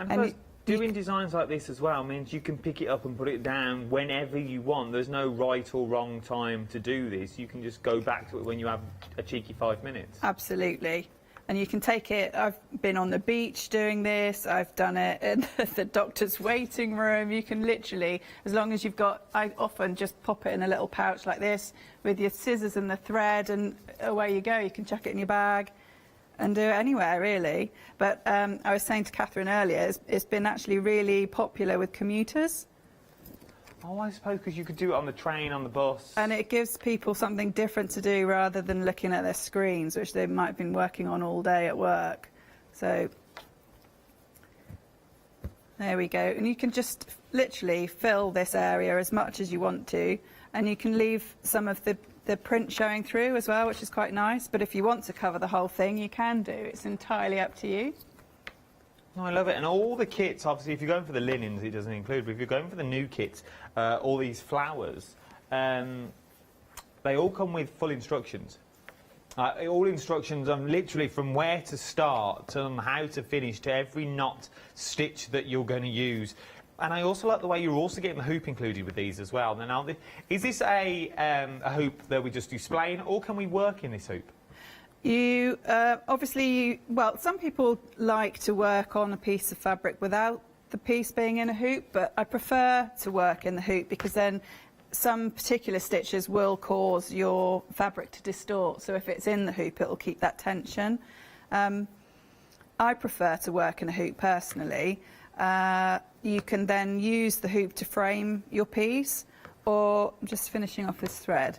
And doing designs like this as well means you can pick it up and put it down whenever you want. There's no right or wrong time to do this. You can just go back to it when you have a cheeky 5 minutes.
Absolutely. And you can take it, I've been on the beach doing this, I've done it in the doctor's waiting room. You can literally, as long as you've got, I often just pop it in a little pouch like this with your scissors and the thread, and away you go. You can chuck it in your bag and do it anywhere, really. But I was saying to Catherine earlier, it's been actually really popular with commuters.
Oh, I suppose because you could do it on the train, on the bus.
And it gives people something different to do rather than looking at their screens, which they might have been working on all day at work. So there we go. And you can just literally fill this area as much as you want to. And you can leave some of the print showing through as well, which is quite nice. But if you want to cover the whole thing, you can do. It's entirely up to you.
No, I love it. And all the kits, obviously, if you're going for the linens, it doesn't include, but if you're going for the new kits, all these flowers, they all come with full instructions. All instructions on literally from where to start to how to finish to every knot stitch that you're going to use. And I also like the way you're also getting the hoop included with these as well. Now, is this a hoop that we just display, or can we work in this hoop?
You obviously, well, some people like to work on a piece of fabric without the piece being in a hoop, but I prefer to work in the hoop because then some particular stitches will cause your fabric to distort. So if it's in the hoop, it will keep that tension. I prefer to work in a hoop personally. You can then use the hoop to frame your piece, or I'm just finishing off this thread.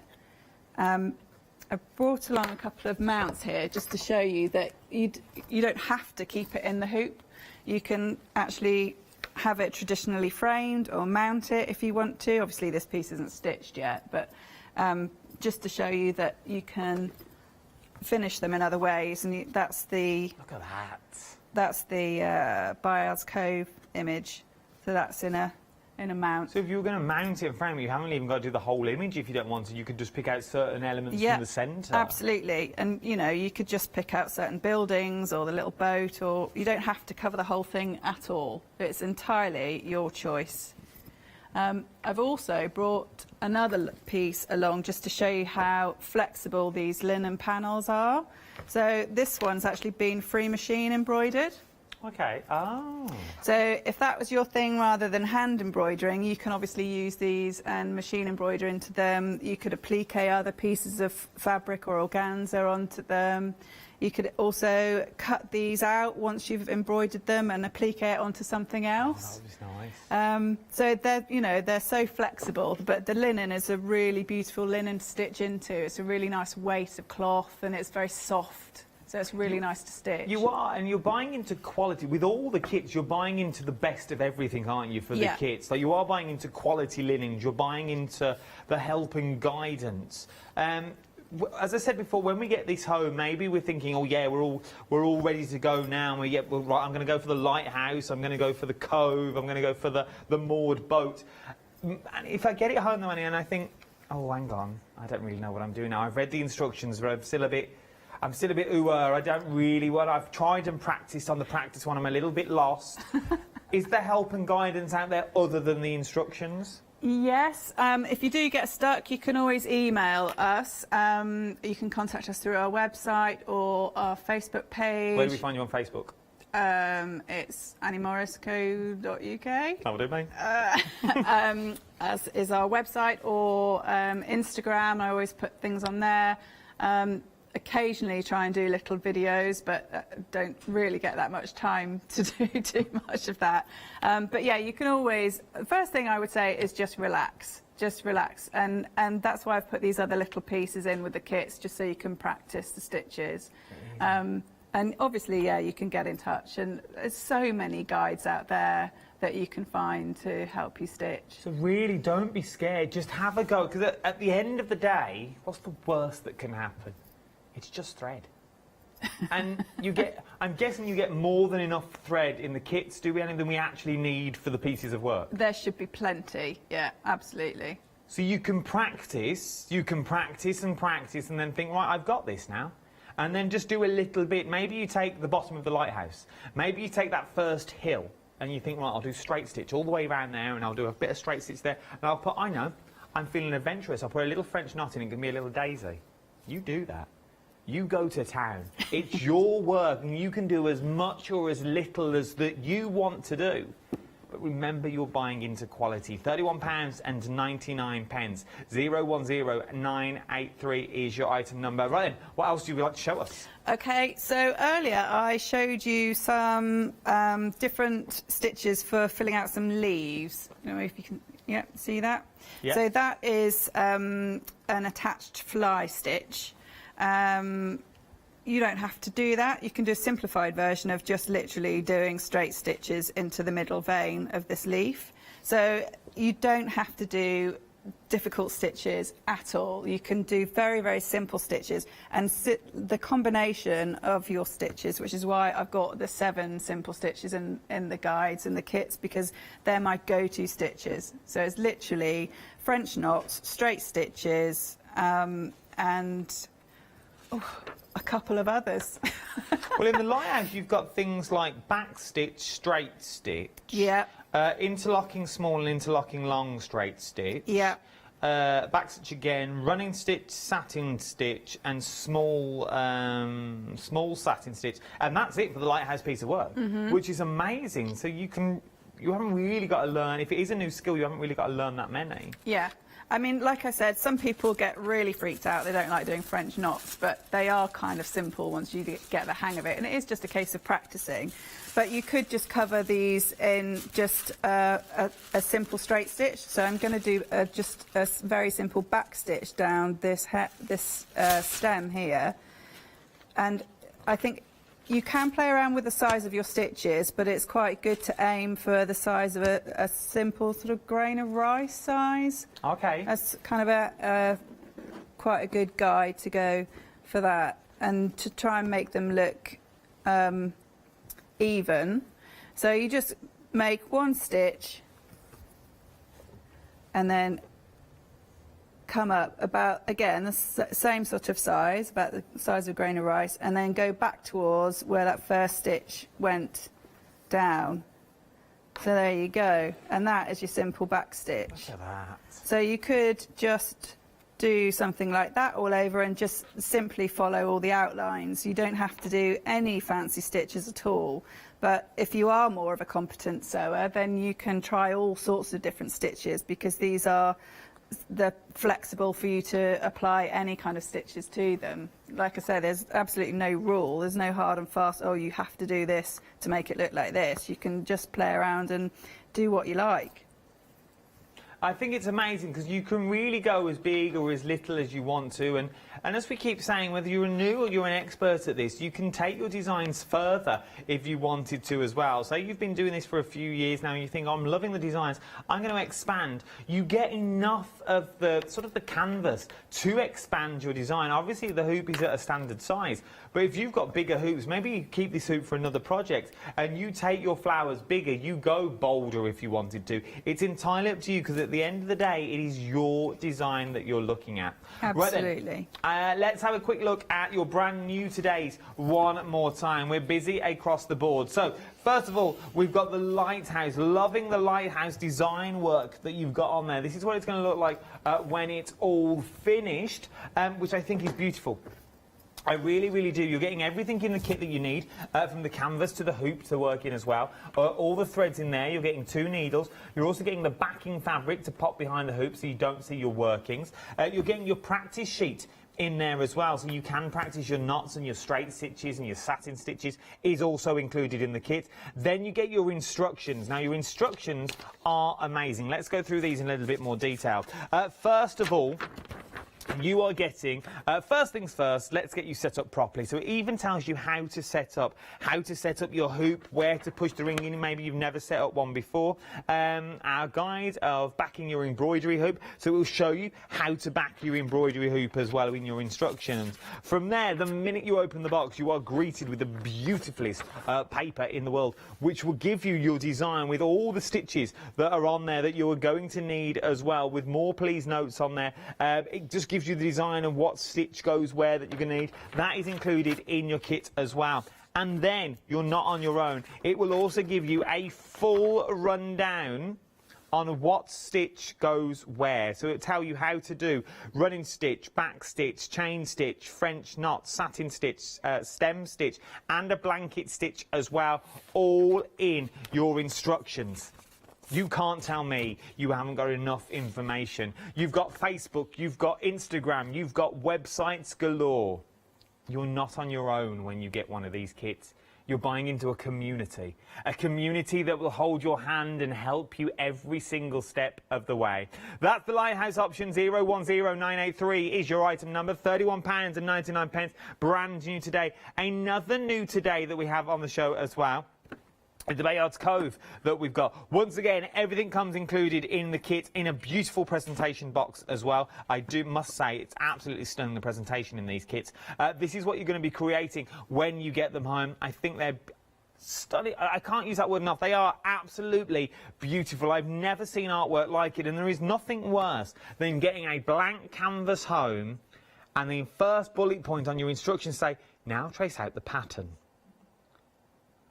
I've brought along a couple of mounts here just to show you that you don't have to keep it in the hoop. You can actually have it traditionally framed or mount it if you want to. Obviously this piece isn't stitched yet, but just to show you that you can finish them in other ways. And that's the
look at that.
That's the Biles Cove image. So that's in a mount.
So if you were going to mount it and frame it, you haven't even got to do the whole image if you don't want to. You could just pick out certain elements from the centre.
Absolutely. And, you know, you could just pick out certain buildings or the little boat, or you don't have to cover the whole thing at all. It's entirely your choice. I've also brought another piece along just to show you how flexible these linen panels are. So this one's actually been free machine embroidered.
Okay. Oh.
So if that was your thing rather than hand embroidering, you can obviously use these and machine embroider into them. You could applique other pieces of fabric or organza onto them. You could also cut these out once you've embroidered them and applique it onto something else.
Oh, that was nice.
So they're, you know, they're so flexible, but the linen is a really beautiful linen to stitch into. It's a really nice weight of cloth and it's very soft. So it's really nice to stitch.
You are, and you're buying into quality. With all the kits, you're buying into the best of everything, aren't you, for the kits? So you are buying into quality linens, you're buying into the help and guidance. As I said before, when we get this home, maybe we're thinking, oh yeah, we're all ready to go now. Right, I'm going to go for the lighthouse, I'm going to go for the cove, I'm going to go for the moored boat. And if I get it home, though, and I think, oh, hang on, I don't really know what I'm doing now. I've read the instructions, but I'm still a bit ooh-er. I don't really, well, I've tried and practiced on the practice one. I'm a little bit lost. Is there help and guidance out there other than the instructions?
Yes. If you do get stuck, you can always email us. You can contact us through our website or our Facebook page.
Where do we find you on Facebook?
It's anniemorrisco.uk.
That will do, mate.
As is our website, or Instagram. I always put things on there. Occasionally try and do little videos, but don't really get that much time to do too much of that. But yeah, you can always, first thing I would say is just relax. Just relax. And that's why I've put these other little pieces in with the kits, just so you can practice the stitches. And obviously, yeah, you can get in touch. And there's so many guides out there. that you can find to help you stitch.
So really, don't be scared. Just have a go, because at the end of the day, what's the worst that can happen? It's just thread. And I'm guessing you get more than enough thread in the kits, do we, Ellen, than we actually need for the pieces of work?
There should be plenty, yeah, absolutely.
So you can practice and practice and then think, right, I've got this now. And then just do a little bit. Maybe you take the bottom of the lighthouse. Maybe you take that first hill and you think, right, I'll do straight stitch all the way around there and I'll do a bit of straight stitch there. And I'll put, I know, I'm feeling adventurous. I'll put a little French knot in and give me a little daisy. You do that. You go to town. It's your work and you can do as much or as little as that you want to do. But remember, you're buying into quality. £31.99. 010983 is your item number. Right then, what else do you like to show us?
Okay, so earlier I showed you some different stitches for filling out some leaves. I don't know if you can, yeah, see that?
Yeah.
So that is an attached fly stitch. You don't have to do that. You can do a simplified version of just literally doing straight stitches into the middle vein of this leaf. So you don't have to do difficult stitches at all. You can do very, very simple stitches, and the combination of your stitches, which is why I've got the 7 simple stitches in the guides and the kits, because they're my go-to stitches. So it's literally French knots, straight stitches, and a couple of others.
Well, in the lighthouse, you've got things like back stitch, straight stitch.
Yeah.
Interlocking small and interlocking long straight stitch.
Yeah.
Back stitch again, running stitch, satin stitch, and small satin stitch. And that's it for the lighthouse piece of work, which is amazing. So you haven't really got to learn, if it is a new skill, you haven't really got to learn that many.
Yeah. I mean, like I said, some people get really freaked out. They don't like doing French knots, but they are kind of simple once you get the hang of it. And it is just a case of practicing. But you could just cover these in just a simple straight stitch. So I'm going to do just a very simple back stitch down this stem here. And I think you can play around with the size of your stitches, but it's quite good to aim for the size of a simple sort of grain of rice size.
Okay.
That's kind of quite a good guide to go for that, and to try and make them look even. So you just make one stitch and then come up about, again, the same sort of size, about the size of a grain of rice, and then go back towards where that first stitch went down. So there you go, and that is your simple back stitch.
Look at that.
So you could just do something like that all over and just simply follow all the outlines. You don't have to do any fancy stitches at all. But if you are more of a competent sewer, then you can try all sorts of different stitches, because they're flexible for you to apply any kind of stitches to them. Like I said, there's absolutely no rule. There's no hard and fast, oh, you have to do this to make it look like this. You can just play around and do what you like.
I think it's amazing because you can really go as big or as little as you want to, and as we keep saying, whether you're new or you're an expert at this, you can take your designs further if you wanted to as well. So you've been doing this for a few years now and you think, oh, I'm loving the designs, I'm going to expand. You get enough of the sort of the canvas to expand your design. Obviously the hoop is at a standard size, but if you've got bigger hoops, maybe you keep this hoop for another project and you take your flowers bigger, you go bolder if you wanted to. It's entirely up to you, because at the end of the day, it is your design that you're looking at.
Absolutely.
Right then, let's have a quick look at your brand new today's one more time. We're busy across the board. So, first of all, we've got the lighthouse. Loving the lighthouse design work that you've got on there. This is what it's going to look like when it's all finished, which I think is beautiful. I really, really do. You're getting everything in the kit that you need, from the canvas to the hoop to work in as well. All the threads in there. You're getting 2 needles. You're also getting the backing fabric to pop behind the hoop so you don't see your workings. You're getting your practice sheet in there as well, so you can practice your knots and your straight stitches and your satin stitches is also included in the kit. Then you get your instructions. Now, your instructions are amazing. Let's go through these in a little bit more detail. First of all, you are getting, first things first, let's get you set up properly. So it even tells you how to set up your hoop, where to push the ring in. Maybe you've never set up one before. Our guide of backing your embroidery hoop. So it will show you how to back your embroidery hoop as well in your instructions. From there, the minute you open the box, you are greeted with the beautifulest paper in the world, which will give you your design with all the stitches that are on there that you are going to need as well, with more please notes on there. It just gives you the design of what stitch goes where that you're going to need. That is included in your kit as well. And then you're not on your own. It will also give you a full rundown on what stitch goes where. So it'll tell you how to do running stitch, back stitch, chain stitch, French knot, satin stitch, stem stitch, and a blanket stitch as well, all in your instructions. You can't tell me you haven't got enough information. You've got Facebook, you've got Instagram, you've got websites galore. You're not on your own when you get one of these kits. You're buying into a community that will hold your hand and help you every single step of the way. That's the Lighthouse option. 010983 is your item number, £31.99, brand new today. Another new today that we have on the show as well, the Bayards Cove that we've got. Once again, everything comes included in the kit in a beautiful presentation box as well. I must say, it's absolutely stunning, the presentation in these kits. This is what you're going to be creating when you get them home. I think they're stunning. I can't use that word enough. They are absolutely beautiful. I've never seen artwork like it, and there is nothing worse than getting a blank canvas home and the first bullet point on your instructions say, now trace out the pattern.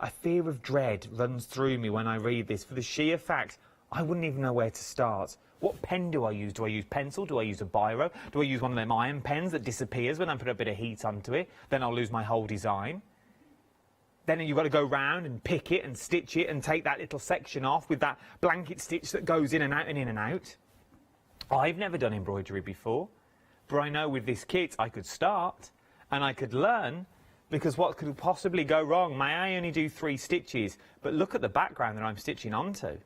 A fear of dread runs through me when I read this, for the sheer fact I wouldn't even know where to start. What pen do I use? Do I use pencil? Do I use a biro? Do I use one of them iron pens that disappears when I put a bit of heat onto it? Then I'll lose my whole design. Then you've got to go round and pick it and stitch it and take that little section off with that blanket stitch that goes in and out and in and out. I've never done embroidery before, but I know with this kit I could start and I could learn. Because what could possibly go wrong? May I only do 3 stitches, but look at the background that I'm stitching onto.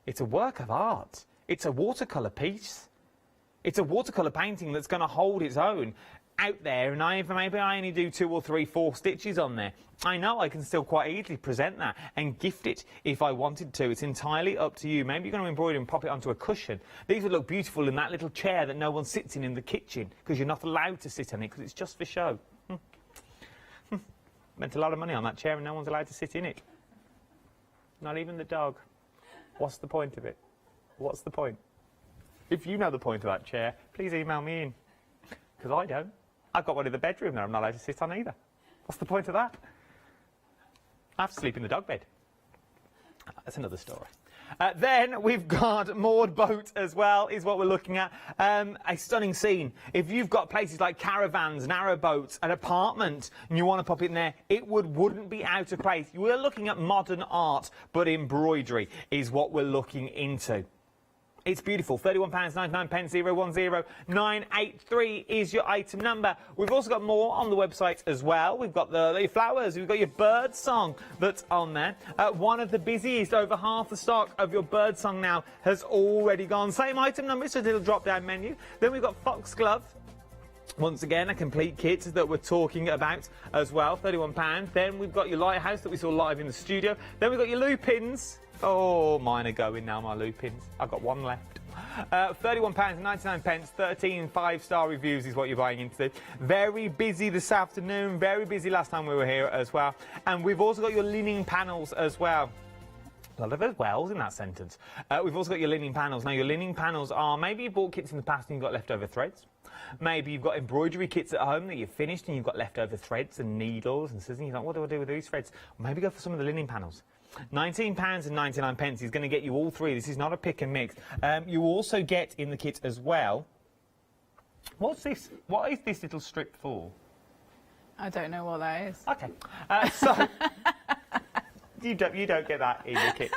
It's a work of art. It's a watercolour piece. It's a watercolour painting that's going to hold its own out there, and maybe I only do 2 or 3, 4 stitches on there. I know I can still quite easily present that and gift it if I wanted to. It's entirely up to you. Maybe you're going to embroider and pop it onto a cushion. These would look beautiful in that little chair that no one sits in the kitchen, because you're not allowed to sit on it because it's just for show. Spent a lot of money on that chair and no one's allowed to sit in it. Not even the dog. What's the point of it? What's the point? If you know the point of that chair, please email me in. Because I don't. I've got one in the bedroom that I'm not allowed to sit on either. What's the point of that? I have to sleep in the dog bed. That's another story. Then we've got moored boat as well, is what we're looking at. A stunning scene. If you've got places like caravans, narrow boats, an apartment, and you want to pop it in there, it wouldn't be out of place. We're looking at modern art, but embroidery is what we're looking into. It's beautiful. £31.99, 010983 is your item number. We've also got more on the website as well. We've got the flowers. We've got your bird song that's on there. One of the busiest. Over half the stock of your bird song now has already gone. Same item number. It's a little drop-down menu. Then we've got foxglove. Once again, a complete kit that we're talking about as well. £31. Then we've got your lighthouse that we saw live in the studio. Then we've got your lupins. Oh, mine are going now, my lupins. I've got one left. £31.99, 13 5-star reviews is what you're buying into. Very busy this afternoon, very busy last time we were here as well. And we've also got your linen panels as well. A lot of as wells in that sentence. We've also got your linen panels. Now, your linen panels are, maybe you bought kits in the past and you've got leftover threads. Maybe you've got embroidery kits at home that you've finished and you've got leftover threads and needles and scissors. You're like, what do I do with these threads? Well, maybe go for some of the linen panels. £19.99 is going to get you all 3. This is not a pick and mix. You also get in the kit as well. What's this? What is this little strip for?
I don't know what that is.
Okay. So you don't get that in your kit.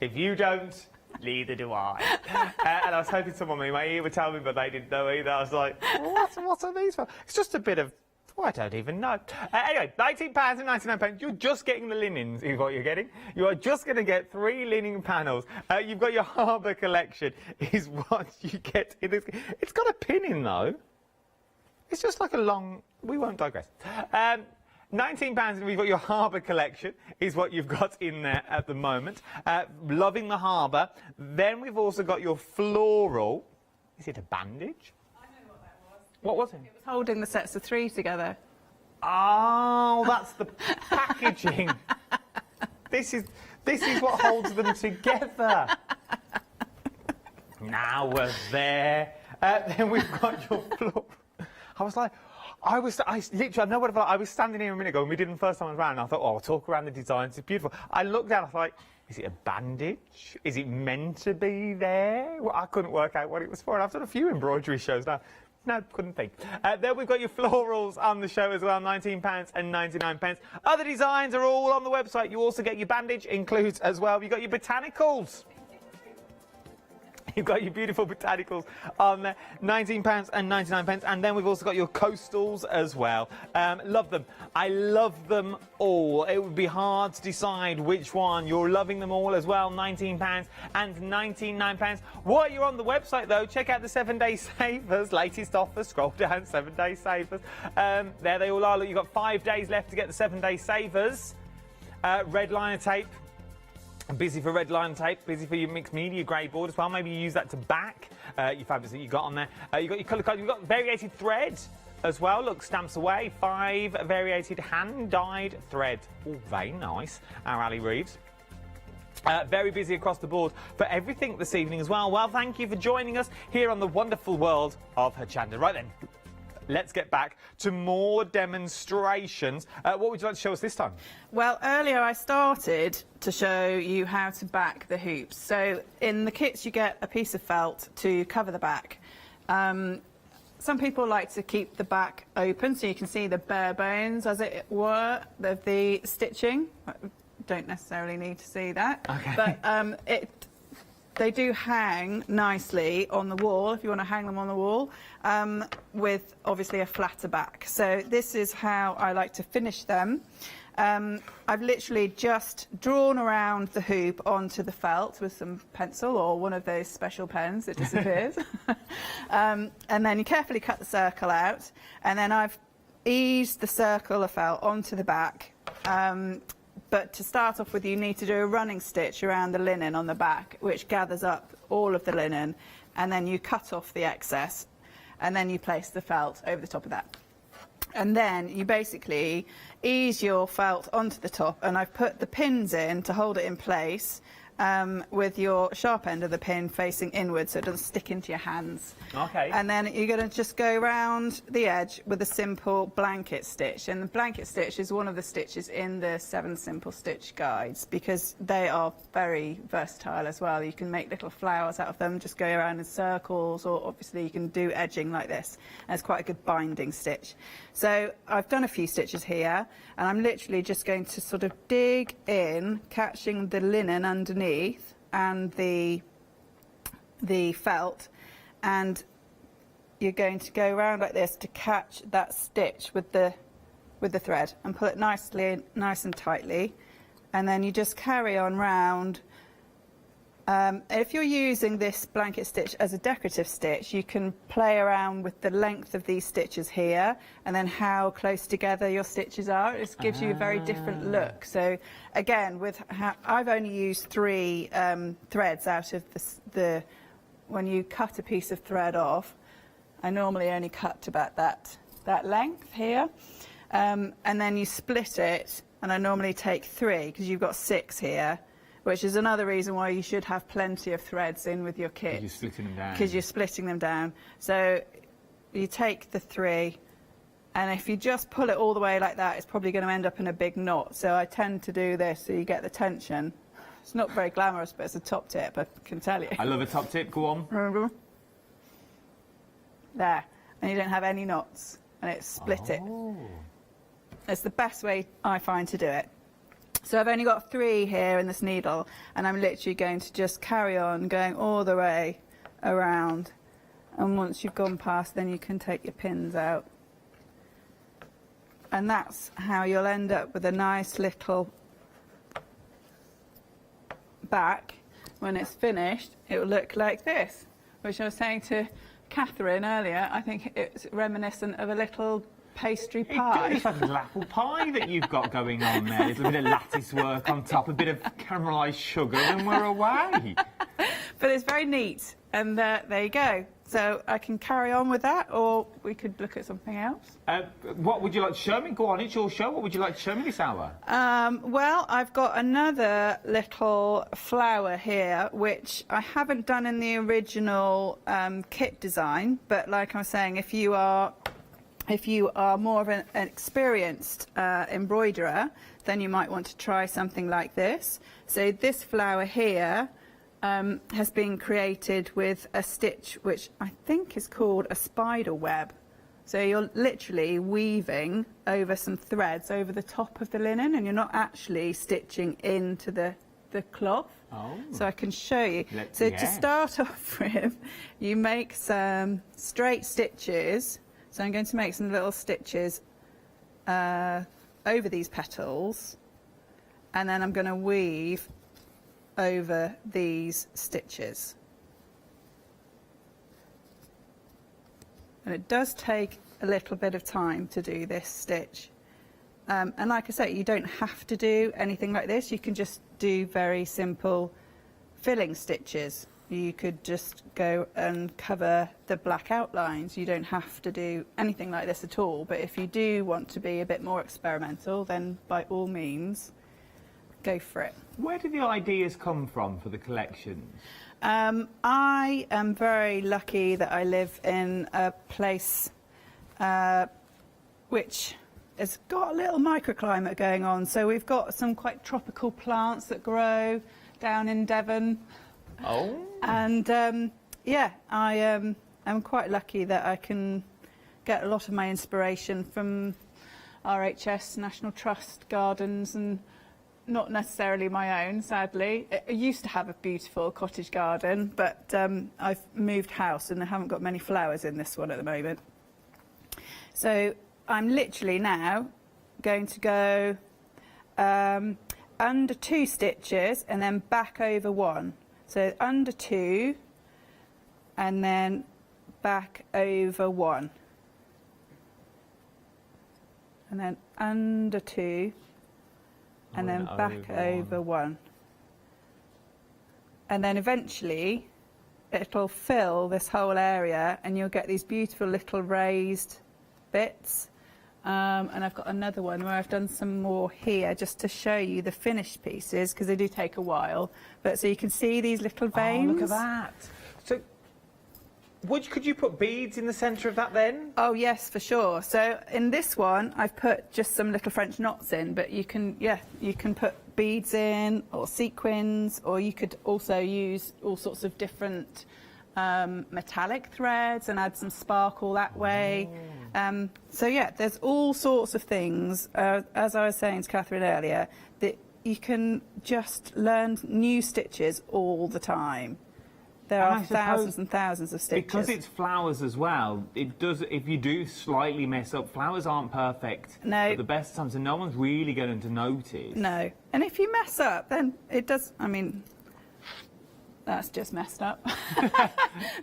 If you don't, neither do I. And I was hoping someone in my ear would tell me, but they didn't know either. I was like, what are these for? It's just a bit of Oh, I don't even know. Anyway, £19.99. You're just getting the linens is what you're getting. You are just going to get 3 linen panels. You've got your harbour collection is what you get. It's got a pin in, though. It's just like a long... We won't digress. £19 and we've got your harbour collection is what you've got in there at the moment. Loving the harbour. Then we've also got your floral. Is it a bandage?
I know what that was.
What was it?
It was holding the sets of 3 together.
Oh, that's the packaging. This is what holds them together. Now we're there. Then we've got your floral. I was like, I know what I was standing here a minute ago when we did them the first time around, and I thought, oh, I'll talk around the designs, it's beautiful. I looked down, I was like, is it a bandage? Is it meant to be there? Well, I couldn't work out what it was for, and I've done a few embroidery shows now. No, couldn't think. Then we've got your florals on the show as well, £19.99. Other designs are all on the website. You also get your bandage, includes as well. You've got your botanicals. You've got your beautiful botanicals on there, £19.99. And then we've also got your coastals as well. Love them. I love them all. It would be hard to decide which one. You're loving them all as well, £19 and £99. While you're on the website, though, check out the 7-day savers, latest offers. Scroll down, 7-day savers. There they all are. Look, you've got 5 days left to get the 7-day savers. Red liner tape. Busy for red line tape, busy for your mixed media grey board as well. Maybe you use that to back your fabrics that you got on there. You've got your colour card, you've got variated thread as well. Look, stamps away, 5 variated hand-dyed thread. Oh, very nice. Our Ali Reeves. Very busy across the board for everything this evening as well. Well, thank you for joining us here on the wonderful world of Hochanda. Right then, let's get back to more demonstrations. What would you like to show us this time?
Well, earlier I started to show you how to back the hoops. So in the kits you get a piece of felt to cover the back. Some people like to keep the back open so you can see the bare bones, as it were, of the stitching. Don't necessarily need to see that. Okay. But they do hang nicely on the wall, if you want to hang them on the wall, with obviously a flatter back. So this is how I like to finish them. I've literally just drawn around the hoop onto the felt with some pencil or one of those special pens that disappears. And then you carefully cut the circle out, and then I've eased the circle of felt onto the back. But to start off with, you need to do a running stitch around the linen on the back, which gathers up all of the linen, and then you cut off the excess, and then you place the felt over the top of that. And then you basically ease your felt onto the top, and I've put the pins in to hold it in place, with your sharp end of the pin facing inwards so it doesn't stick into your hands. Okay. And then you're going to just go around the edge with a simple blanket stitch. And the blanket stitch is one of the stitches in the 7 simple stitch guides because they are very versatile as well. You can make little flowers out of them, just go around in circles, or obviously you can do edging like this. And it's quite a good binding stitch. So I've done a few stitches here, and I'm literally just going to sort of dig in, catching the linen underneath and the felt, and you're going to go around like this to catch that stitch with the thread and pull it nice and tightly, and then you just carry on round. If you're using this blanket stitch as a decorative stitch, you can play around with the length of these stitches here and then how close together your stitches are. It gives you a very different look. So again, I've only used 3 threads out of when you cut a piece of thread off, I normally only cut to about that length here, and then you split it, and I normally take 3 because you've got 6 here, which is another reason why you should have plenty of threads in with your kit.
You're splitting them down.
Because you're splitting them down. So you take the 3, and if you just pull it all the way like that, it's probably going to end up in a big knot. So I tend to do this so you get the tension. It's not very glamorous, but it's a top tip, I can tell you.
I love a top tip, go on.
There. And you don't have any knots, and it's split it. It's the best way I find to do it. So I've only got 3 here in this needle, and I'm literally going to just carry on going all the way around, and once you've gone past, then you can take your pins out. And that's how you'll end up with a nice little back. When it's finished, it will look like this, which I was saying to Catherine earlier. I think it's reminiscent of a little pastry pie.
It's like a little apple pie that you've got going on there. There's a bit of lattice work on top, a bit of caramelised sugar, and we're away.
But it's very neat, and there you go. So I can carry on with that, or we could look at something else.
What would you like to show me? Go on, it's your show. What would you like to show me this hour?
Well, I've got another little flower here, which I haven't done in the original kit design, but like I was saying, if you are more of an experienced embroiderer, then you might want to try something like this. So this flower here has been created with a stitch which I think is called a spider web. So you're literally weaving over some threads over the top of the linen, and you're not actually stitching into the cloth.
Oh.
So I can show you. To start off with, you make some straight stitches. So I'm going to make some little stitches over these petals, and then I'm going to weave over these stitches. And it does take a little bit of time to do this stitch. And like I say, you don't have to do anything like this. You can just do very simple filling stitches. You could just go and cover the black outlines. You don't have to do anything like this at all. But if you do want to be a bit more experimental, then by all means, go for it.
Where do the ideas come from for the collections?
I am very lucky that I live in a place which has got a little microclimate going on. So we've got some quite tropical plants that grow down in Devon.
Oh.
And yeah, I am quite lucky that I can get a lot of my inspiration from RHS, National Trust gardens, and not necessarily my own, sadly. I used to have a beautiful cottage garden, but I've moved house and I haven't got many flowers in this one at the moment. So I'm literally now going to go under 2 stitches and then back over 1. So under 2 and then back over 1. And then under 2 and then back over 1. And then eventually it'll fill this whole area and you'll get these beautiful little raised bits. And I've got another one where I've done some more here just to show you the finished pieces, because they do take a while. But so you can see these little veins.
Oh, look at that. So could you put beads in the centre of that then?
Oh yes, for sure. So in this one I've put just some little French knots in, but you can put beads in or sequins, or you could also use all sorts of different metallic threads and add some sparkle that way. So yeah, there's all sorts of things, as I was saying to Catherine earlier, that you can just learn new stitches all the time. There are thousands and thousands of stitches.
Because it's flowers as well, it does, if you do slightly mess up, flowers aren't perfect at the best times, and no one's really going to notice.
No. And if you mess up, then it does, I mean, that's just messed up.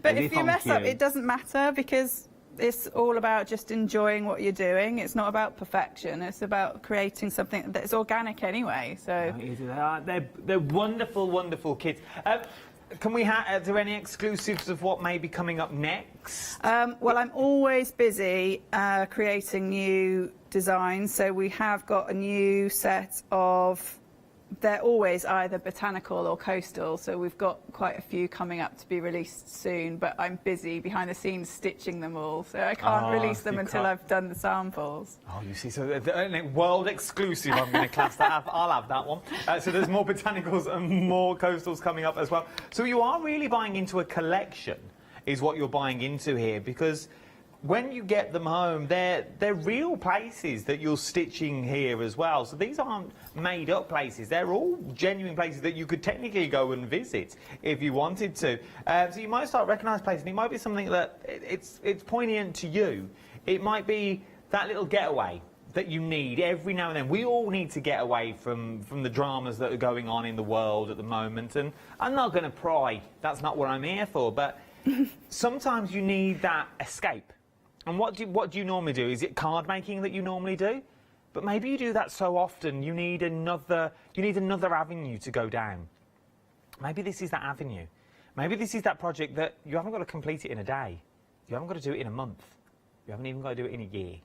But if you mess up, it doesn't matter, because it's all about just enjoying what you're doing. It's not about perfection. It's about creating something that's organic anyway. So
they're wonderful, wonderful kids. Can we are there any exclusives of what may be coming up next?
Well, I'm always busy creating new designs. So we have got a new set of, they're always either botanical or coastal. So we've got quite a few coming up to be released soon, but I'm busy behind the scenes stitching them all. So I can't release them until I've done the samples.
Oh, you see, so the world exclusive, I'm going to class that. I'll have that one. So there's more botanicals and more coastals coming up as well. So you are really buying into a collection, is what you're buying into here, because when you get them home, they're real places that you're stitching here as well. So these aren't made-up places. They're all genuine places that you could technically go and visit if you wanted to. So you might start recognising places, and it might be something that it's poignant to you. It might be that little getaway that you need every now and then. We all need to get away from the dramas that are going on in the world at the moment, and I'm not going to pry. That's not what I'm here for, but sometimes you need that escape. And what do you normally do? Is it card making that you normally do? But maybe you do that so often you need another avenue to go down. Maybe this is that avenue. Maybe this is that project that you haven't got to complete it in a day. You haven't got to do it in a month. You haven't even got to do it in a year.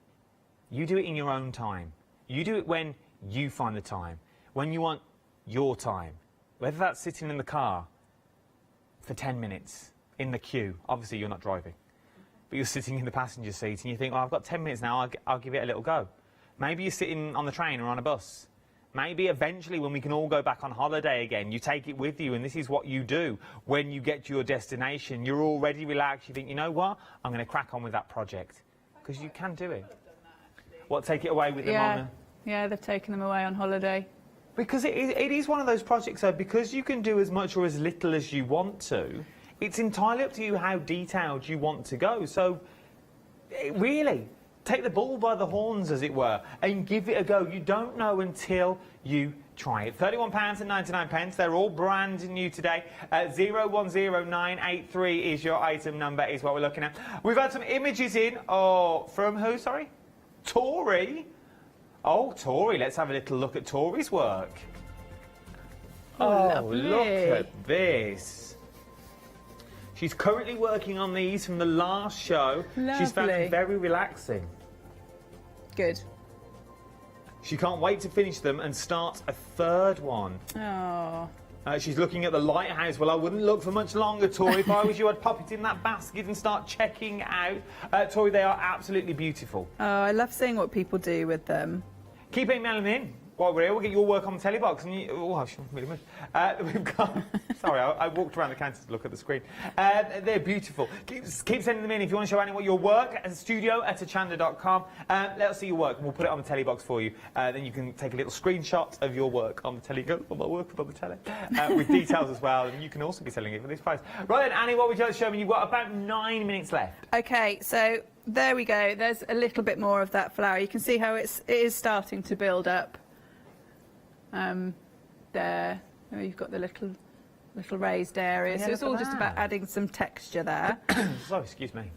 You do it in your own time. You do it when you find the time, when you want your time. Whether that's sitting in the car for 10 minutes in the queue. Obviously, you're not driving. But you're sitting in the passenger seat and you think, oh, I've got 10 minutes now, I'll give it a little go. Maybe you're sitting on the train or on a bus. Maybe eventually when we can all go back on holiday again, you take it with you, and this is what you do when you get to your destination. You're already relaxed. You think, you know what? I'm going to crack on with that project. Because you can do it. What, take it away with them on the...
Yeah, they've taken them away on holiday.
Because it is one of those projects, though, because you can do as much or as little as you want to, it's entirely up to you how detailed you want to go. So, really, take the bull by the horns, as it were, and give it a go. You don't know until you try it. £31.99. They're all brand new today. 010983 is your item number, is what we're looking at. We've had some images in. Oh, from who, sorry? Tori. Oh, Tori, let's have a little look at Tori's work. Oh, look at this. She's currently working on these from the last show.
Lovely.
She's found them very relaxing.
Good.
She can't wait to finish them and start a third one.
Oh.
She's looking at the lighthouse. Well, I wouldn't look for much longer, Tori. If I was you, I'd pop it in that basket and start checking out. Tori, they are absolutely beautiful.
Oh, I love seeing what people do with them.
Keep emailing in. While we're here, we'll get your work on the telly box. And oh, I shouldn't really move. We've got... Sorry, I walked around the counter to look at the screen. They're beautiful. Keep sending them in if you want to show anyone your work at studio@hochanda.com. Let us see your work and we'll put it on the telly box for you. Then you can take a little screenshot of your work on the telly. Go, oh, my work on the telly. With details as well. And you can also be selling it for this price. Right then, Annie, what would you like to show me? You've got about 9 minutes left.
OK, so there we go. There's a little bit more of that flower. You can see how it is starting to build up. There. Oh, you've got the little raised area. So it's all just about adding some texture there.
Sorry, excuse me.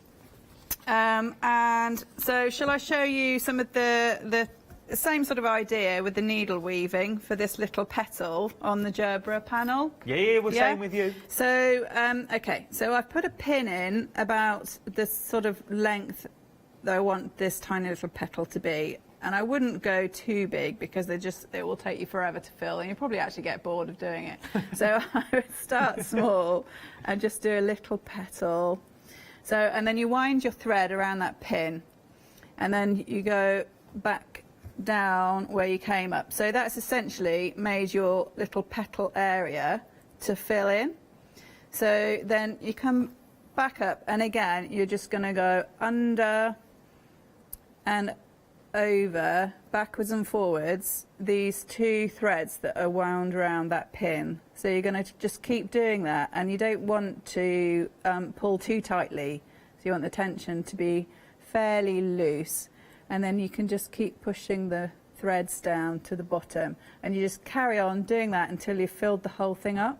And so shall I show you some of the same sort of idea with the needle weaving for this little petal on the gerbera panel?
Yeah, we're same with you.
So, OK, so I've put a pin in about the sort of length that I want this tiny little petal to be. And I wouldn't go too big because it will take you forever to fill and you'll probably actually get bored of doing it. So I would start small and just do a little petal. So, and then you wind your thread around that pin and then you go back down where you came up. So that's essentially made your little petal area to fill in. So then you come back up and again, you're just going to go under and over, backwards and forwards, these two threads that are wound around that pin. So you're going to just keep doing that, and you don't want to pull too tightly. So you want the tension to be fairly loose, and then you can just keep pushing the threads down to the bottom, and you just carry on doing that until you've filled the whole thing up.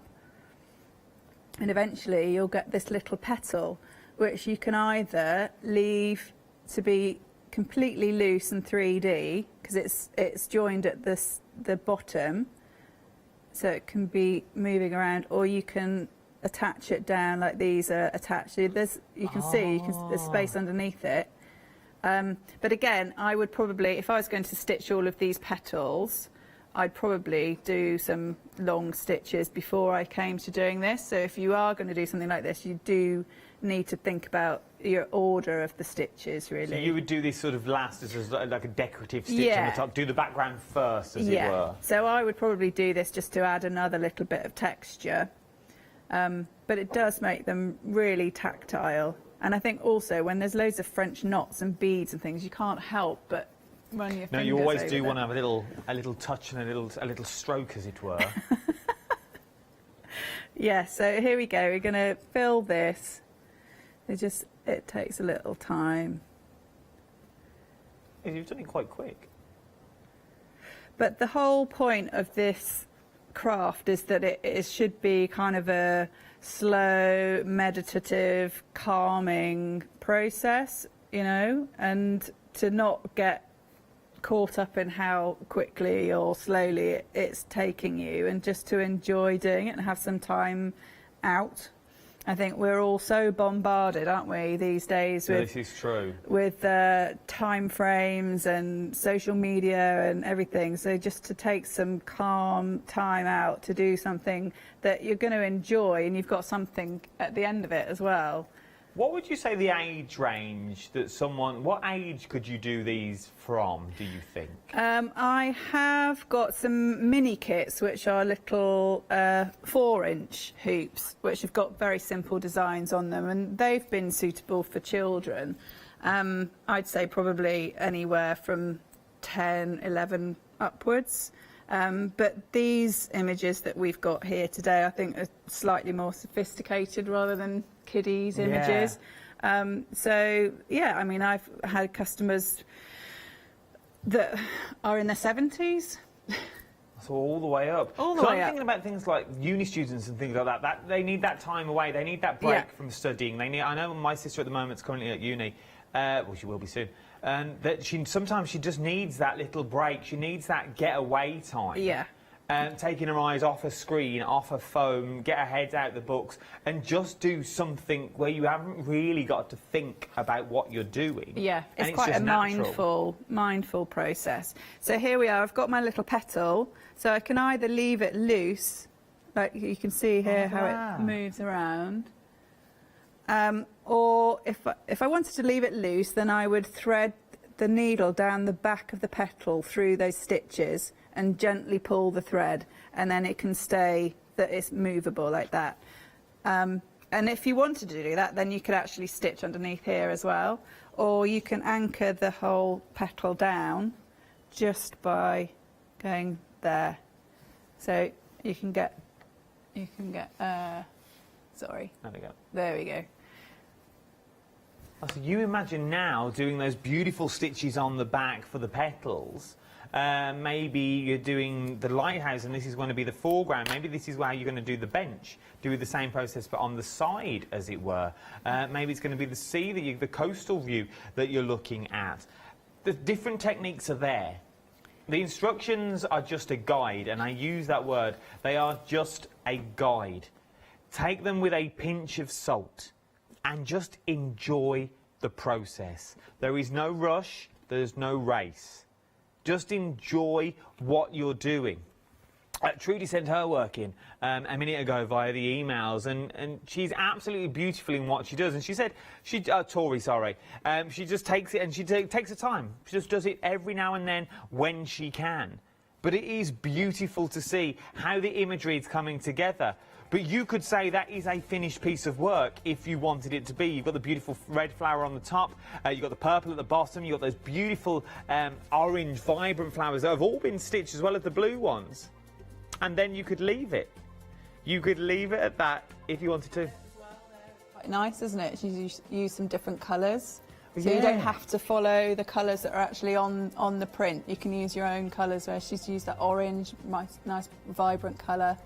And eventually you'll get this little petal, which you can either leave to be completely loose and 3D because it's joined at the bottom, so it can be moving around, or you can attach it down like these are attached. There's there's space underneath it. But again, I would probably, if I was going to stitch all of these petals, I'd probably do some long stitches before I came to doing this. So if you are going to do something like this, you do need to think about your order of the stitches, really.
So you would do this sort of last as like a decorative stitch on the top, do the background first, as it were.
So I would probably do this just to add another little bit of texture. But it does make them really tactile. And I think also when there's loads of French knots and beads and things, you can't help but run your fingers.
No, you always do
them.
want to have a little touch and a little stroke, as it were.
Yeah, so here we go. We're going to fill this. It takes a little time.
You've done it quite quick.
But the whole point of this craft is that it should be kind of a slow, meditative, calming process, you know, and to not get caught up in how quickly or slowly it's taking you, and just to enjoy doing it and have some time out. I think we're all so bombarded, aren't we, these days with,
this is true,
with time frames and social media and everything. So just to take some calm time out to do something that you're going to enjoy, and you've got something at the end of it as well.
What would you say the age range that someone, what age could you do these from, do you think?
I have got some mini kits, which are little 4-inch hoops, which have got very simple designs on them, and they've been suitable for children. I'd say probably anywhere from 10, 11 upwards. But these images that we've got here today, I think, are slightly more sophisticated rather than kiddies images. So, yeah, I mean, I've had customers that are in their 70s.
So all the way up.
All the
so
way
I'm
up.
thinking about things like uni students and things like that. That they need that time away. They need that break
Yeah.
from studying. They need. I know my sister at the moment is currently at uni. Well, she will be soon. And that sometimes she just needs that little break. She needs that getaway time.
Yeah.
Taking her eyes off her screen, off her phone, get her head out the books, and just do something where you haven't really got to think about what you're doing.
Yeah,
And
it's quite
just
a
natural.
mindful process. So here we are. I've got my little petal, so I can either leave it loose, like you can see here how it moves around, or if I wanted to leave it loose, then I would thread the needle down the back of the petal through those stitches and gently pull the thread, and then it can stay that it's movable like that. And if you wanted to do that, then you could actually stitch underneath here as well, or you can anchor the whole petal down just by going there. So you can get sorry.
There we go.
There we go.
So you imagine now doing those beautiful stitches on the back for the petals. Maybe you're doing the lighthouse and this is going to be the foreground. Maybe this is how you're going to do the bench. Do the same process but on the side, as it were. Maybe it's going to be the sea, the coastal view that you're looking at. The different techniques are there. The instructions are just a guide, and I use that word. They are just a guide. Take them with a pinch of salt and just enjoy the process. There is no rush, there's no race. Just enjoy what you're doing. Trudy sent her work in a minute ago via the emails, and she's absolutely beautiful in what she does. And she said, Tori, sorry, she just takes it and she takes her time. She just does it every now and then when she can. But it is beautiful to see how the imagery is coming together. But you could say that is a finished piece of work if you wanted it to be. You've got the beautiful red flower on the top, you've got the purple at the bottom, you've got those beautiful orange, vibrant flowers that have all been stitched as well as the blue ones. And then you could leave it. You could leave it at that if you wanted to.
Quite nice, isn't it? You use some different colours. So
Yeah.
you don't have to follow the colours that are actually on the print. You can use your own colours, where she's used that orange, nice vibrant colour.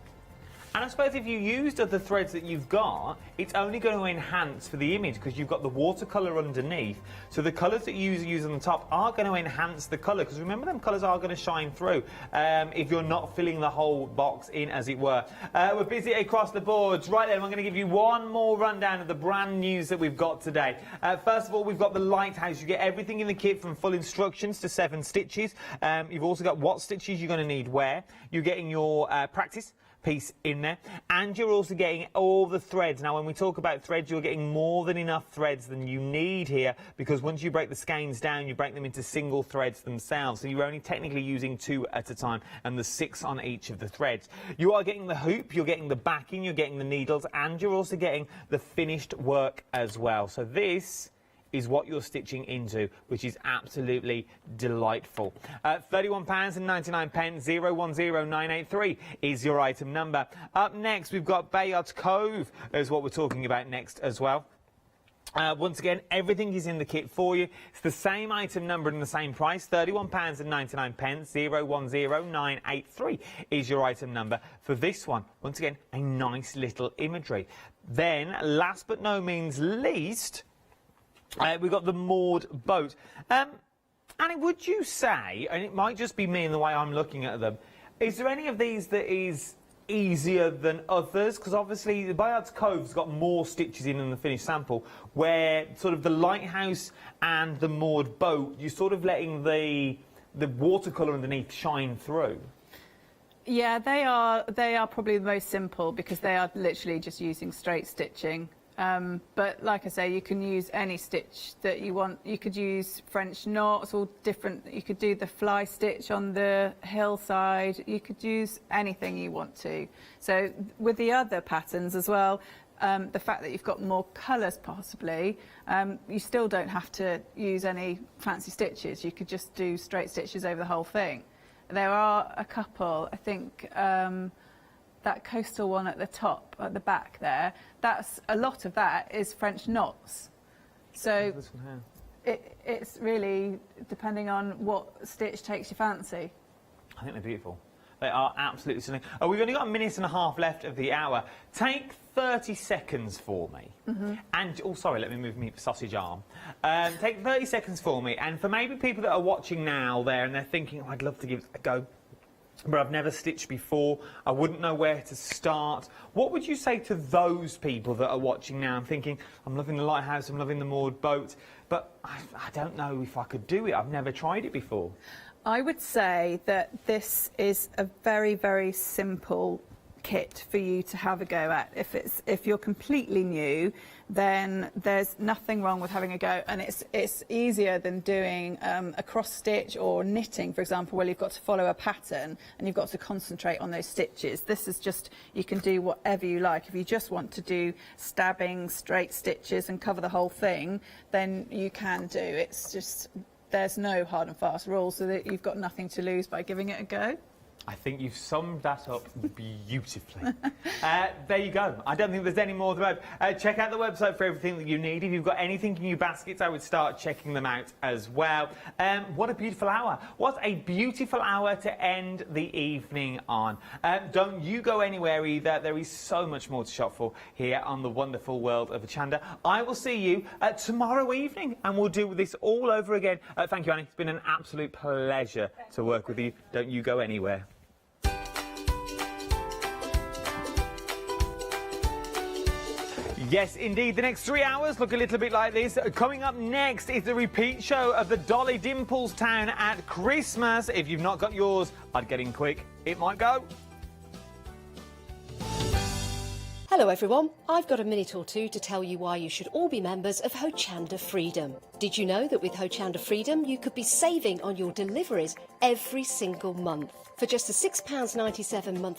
And I suppose if you used other threads that you've got, it's only going to enhance for the image because you've got the watercolour underneath. So the colours that you use on the top are going to enhance the colour, because remember, them colours are going to shine through if you're not filling the whole box in, as it were. We're busy across the boards. Right then, I'm going to give you one more rundown of the brand news that we've got today. First of all, we've got the lighthouse. You get everything in the kit from full instructions to 7 stitches. You've also got what stitches you're going to need where. You're getting your practice piece in there, and you're also getting all the threads. Now, when we talk about threads, you're getting more than enough threads than you need here, because once you break the skeins down, you break them into single threads themselves, so you're only technically using 2 at a time, and there's 6 on each of the threads. You are getting the hoop, you're getting the backing, you're getting the needles, and you're also getting the finished work as well. So this is what you're stitching into, which is absolutely delightful. £31.99, 010983 is your item number. Up next, we've got Bayard Cove, is what we're talking about next as well. Once again, everything is in the kit for you. It's the same item number and the same price, £31.99. 010983 is your item number for this one. Once again, a nice little imagery. Then, last but no means least, we've got the moored boat. Annie, would you say, and it might just be me in the way I'm looking at them, is there any of these that is easier than others? Because obviously the Bayard's Cove's got more stitches in than the finished sample, where sort of the lighthouse and the moored boat, you're sort of letting the watercolour underneath shine through.
Yeah, they are probably the most simple because they are literally just using straight stitching. But like I say, you can use any stitch that you want. You could use French knots, all different. You could do the fly stitch on the hillside. You could use anything you want to. So with the other patterns as well, the fact that you've got more colours possibly, you still don't have to use any fancy stitches. You could just do straight stitches over the whole thing. There are a couple, I think, that coastal one at the top, at the back there, a lot of that is French knots. So it's really depending on what stitch takes your fancy.
I think they're beautiful. They are absolutely stunning. Oh, we've only got a minute and a half left of the hour. Take 30 seconds for me. And, oh, sorry, let me move my sausage arm. Take 30 seconds for me, and for maybe people that are watching now there and they're thinking, oh, I'd love to give it a go, but I've never stitched before, I wouldn't know where to start. What would you say to those people that are watching now and thinking, I'm loving the lighthouse, I'm loving the moored boat, but I don't know if I could do it, I've never tried it before?
I would say that this is a very, very simple kit for you to have a go at. If you're completely new, then there's nothing wrong with having a go, and it's easier than doing a cross stitch or knitting, for example, where you've got to follow a pattern and you've got to concentrate on those stitches. This is just, you can do whatever you like. If you just want to do stabbing straight stitches and cover the whole thing, then you can do. It's just, there's no hard and fast rules, so that you've got nothing to lose by giving it a go.
I think you've summed that up beautifully. There you go. I don't think there's any more to add. Check out the website for everything that you need. If you've got anything in your baskets, I would start checking them out as well. What a beautiful hour. What a beautiful hour to end the evening on. Don't you go anywhere either. There is so much more to shop for here on the wonderful world of Hochanda. I will see you tomorrow evening, and we'll do this all over again. Thank you, Annie. It's been an absolute pleasure to work with you. Don't you go anywhere. Yes, indeed. The next 3 hours look a little bit like this. Coming up next is the repeat show of the Dolly Dimples Town at Christmas. If you've not got yours, I'd get in quick. It might go.
Hello everyone, I've got a minute or two to tell you why you should all be members of Hochanda Freedom. Did you know that with Hochanda Freedom you could be saving on your deliveries every single month? For just a £6.97 monthly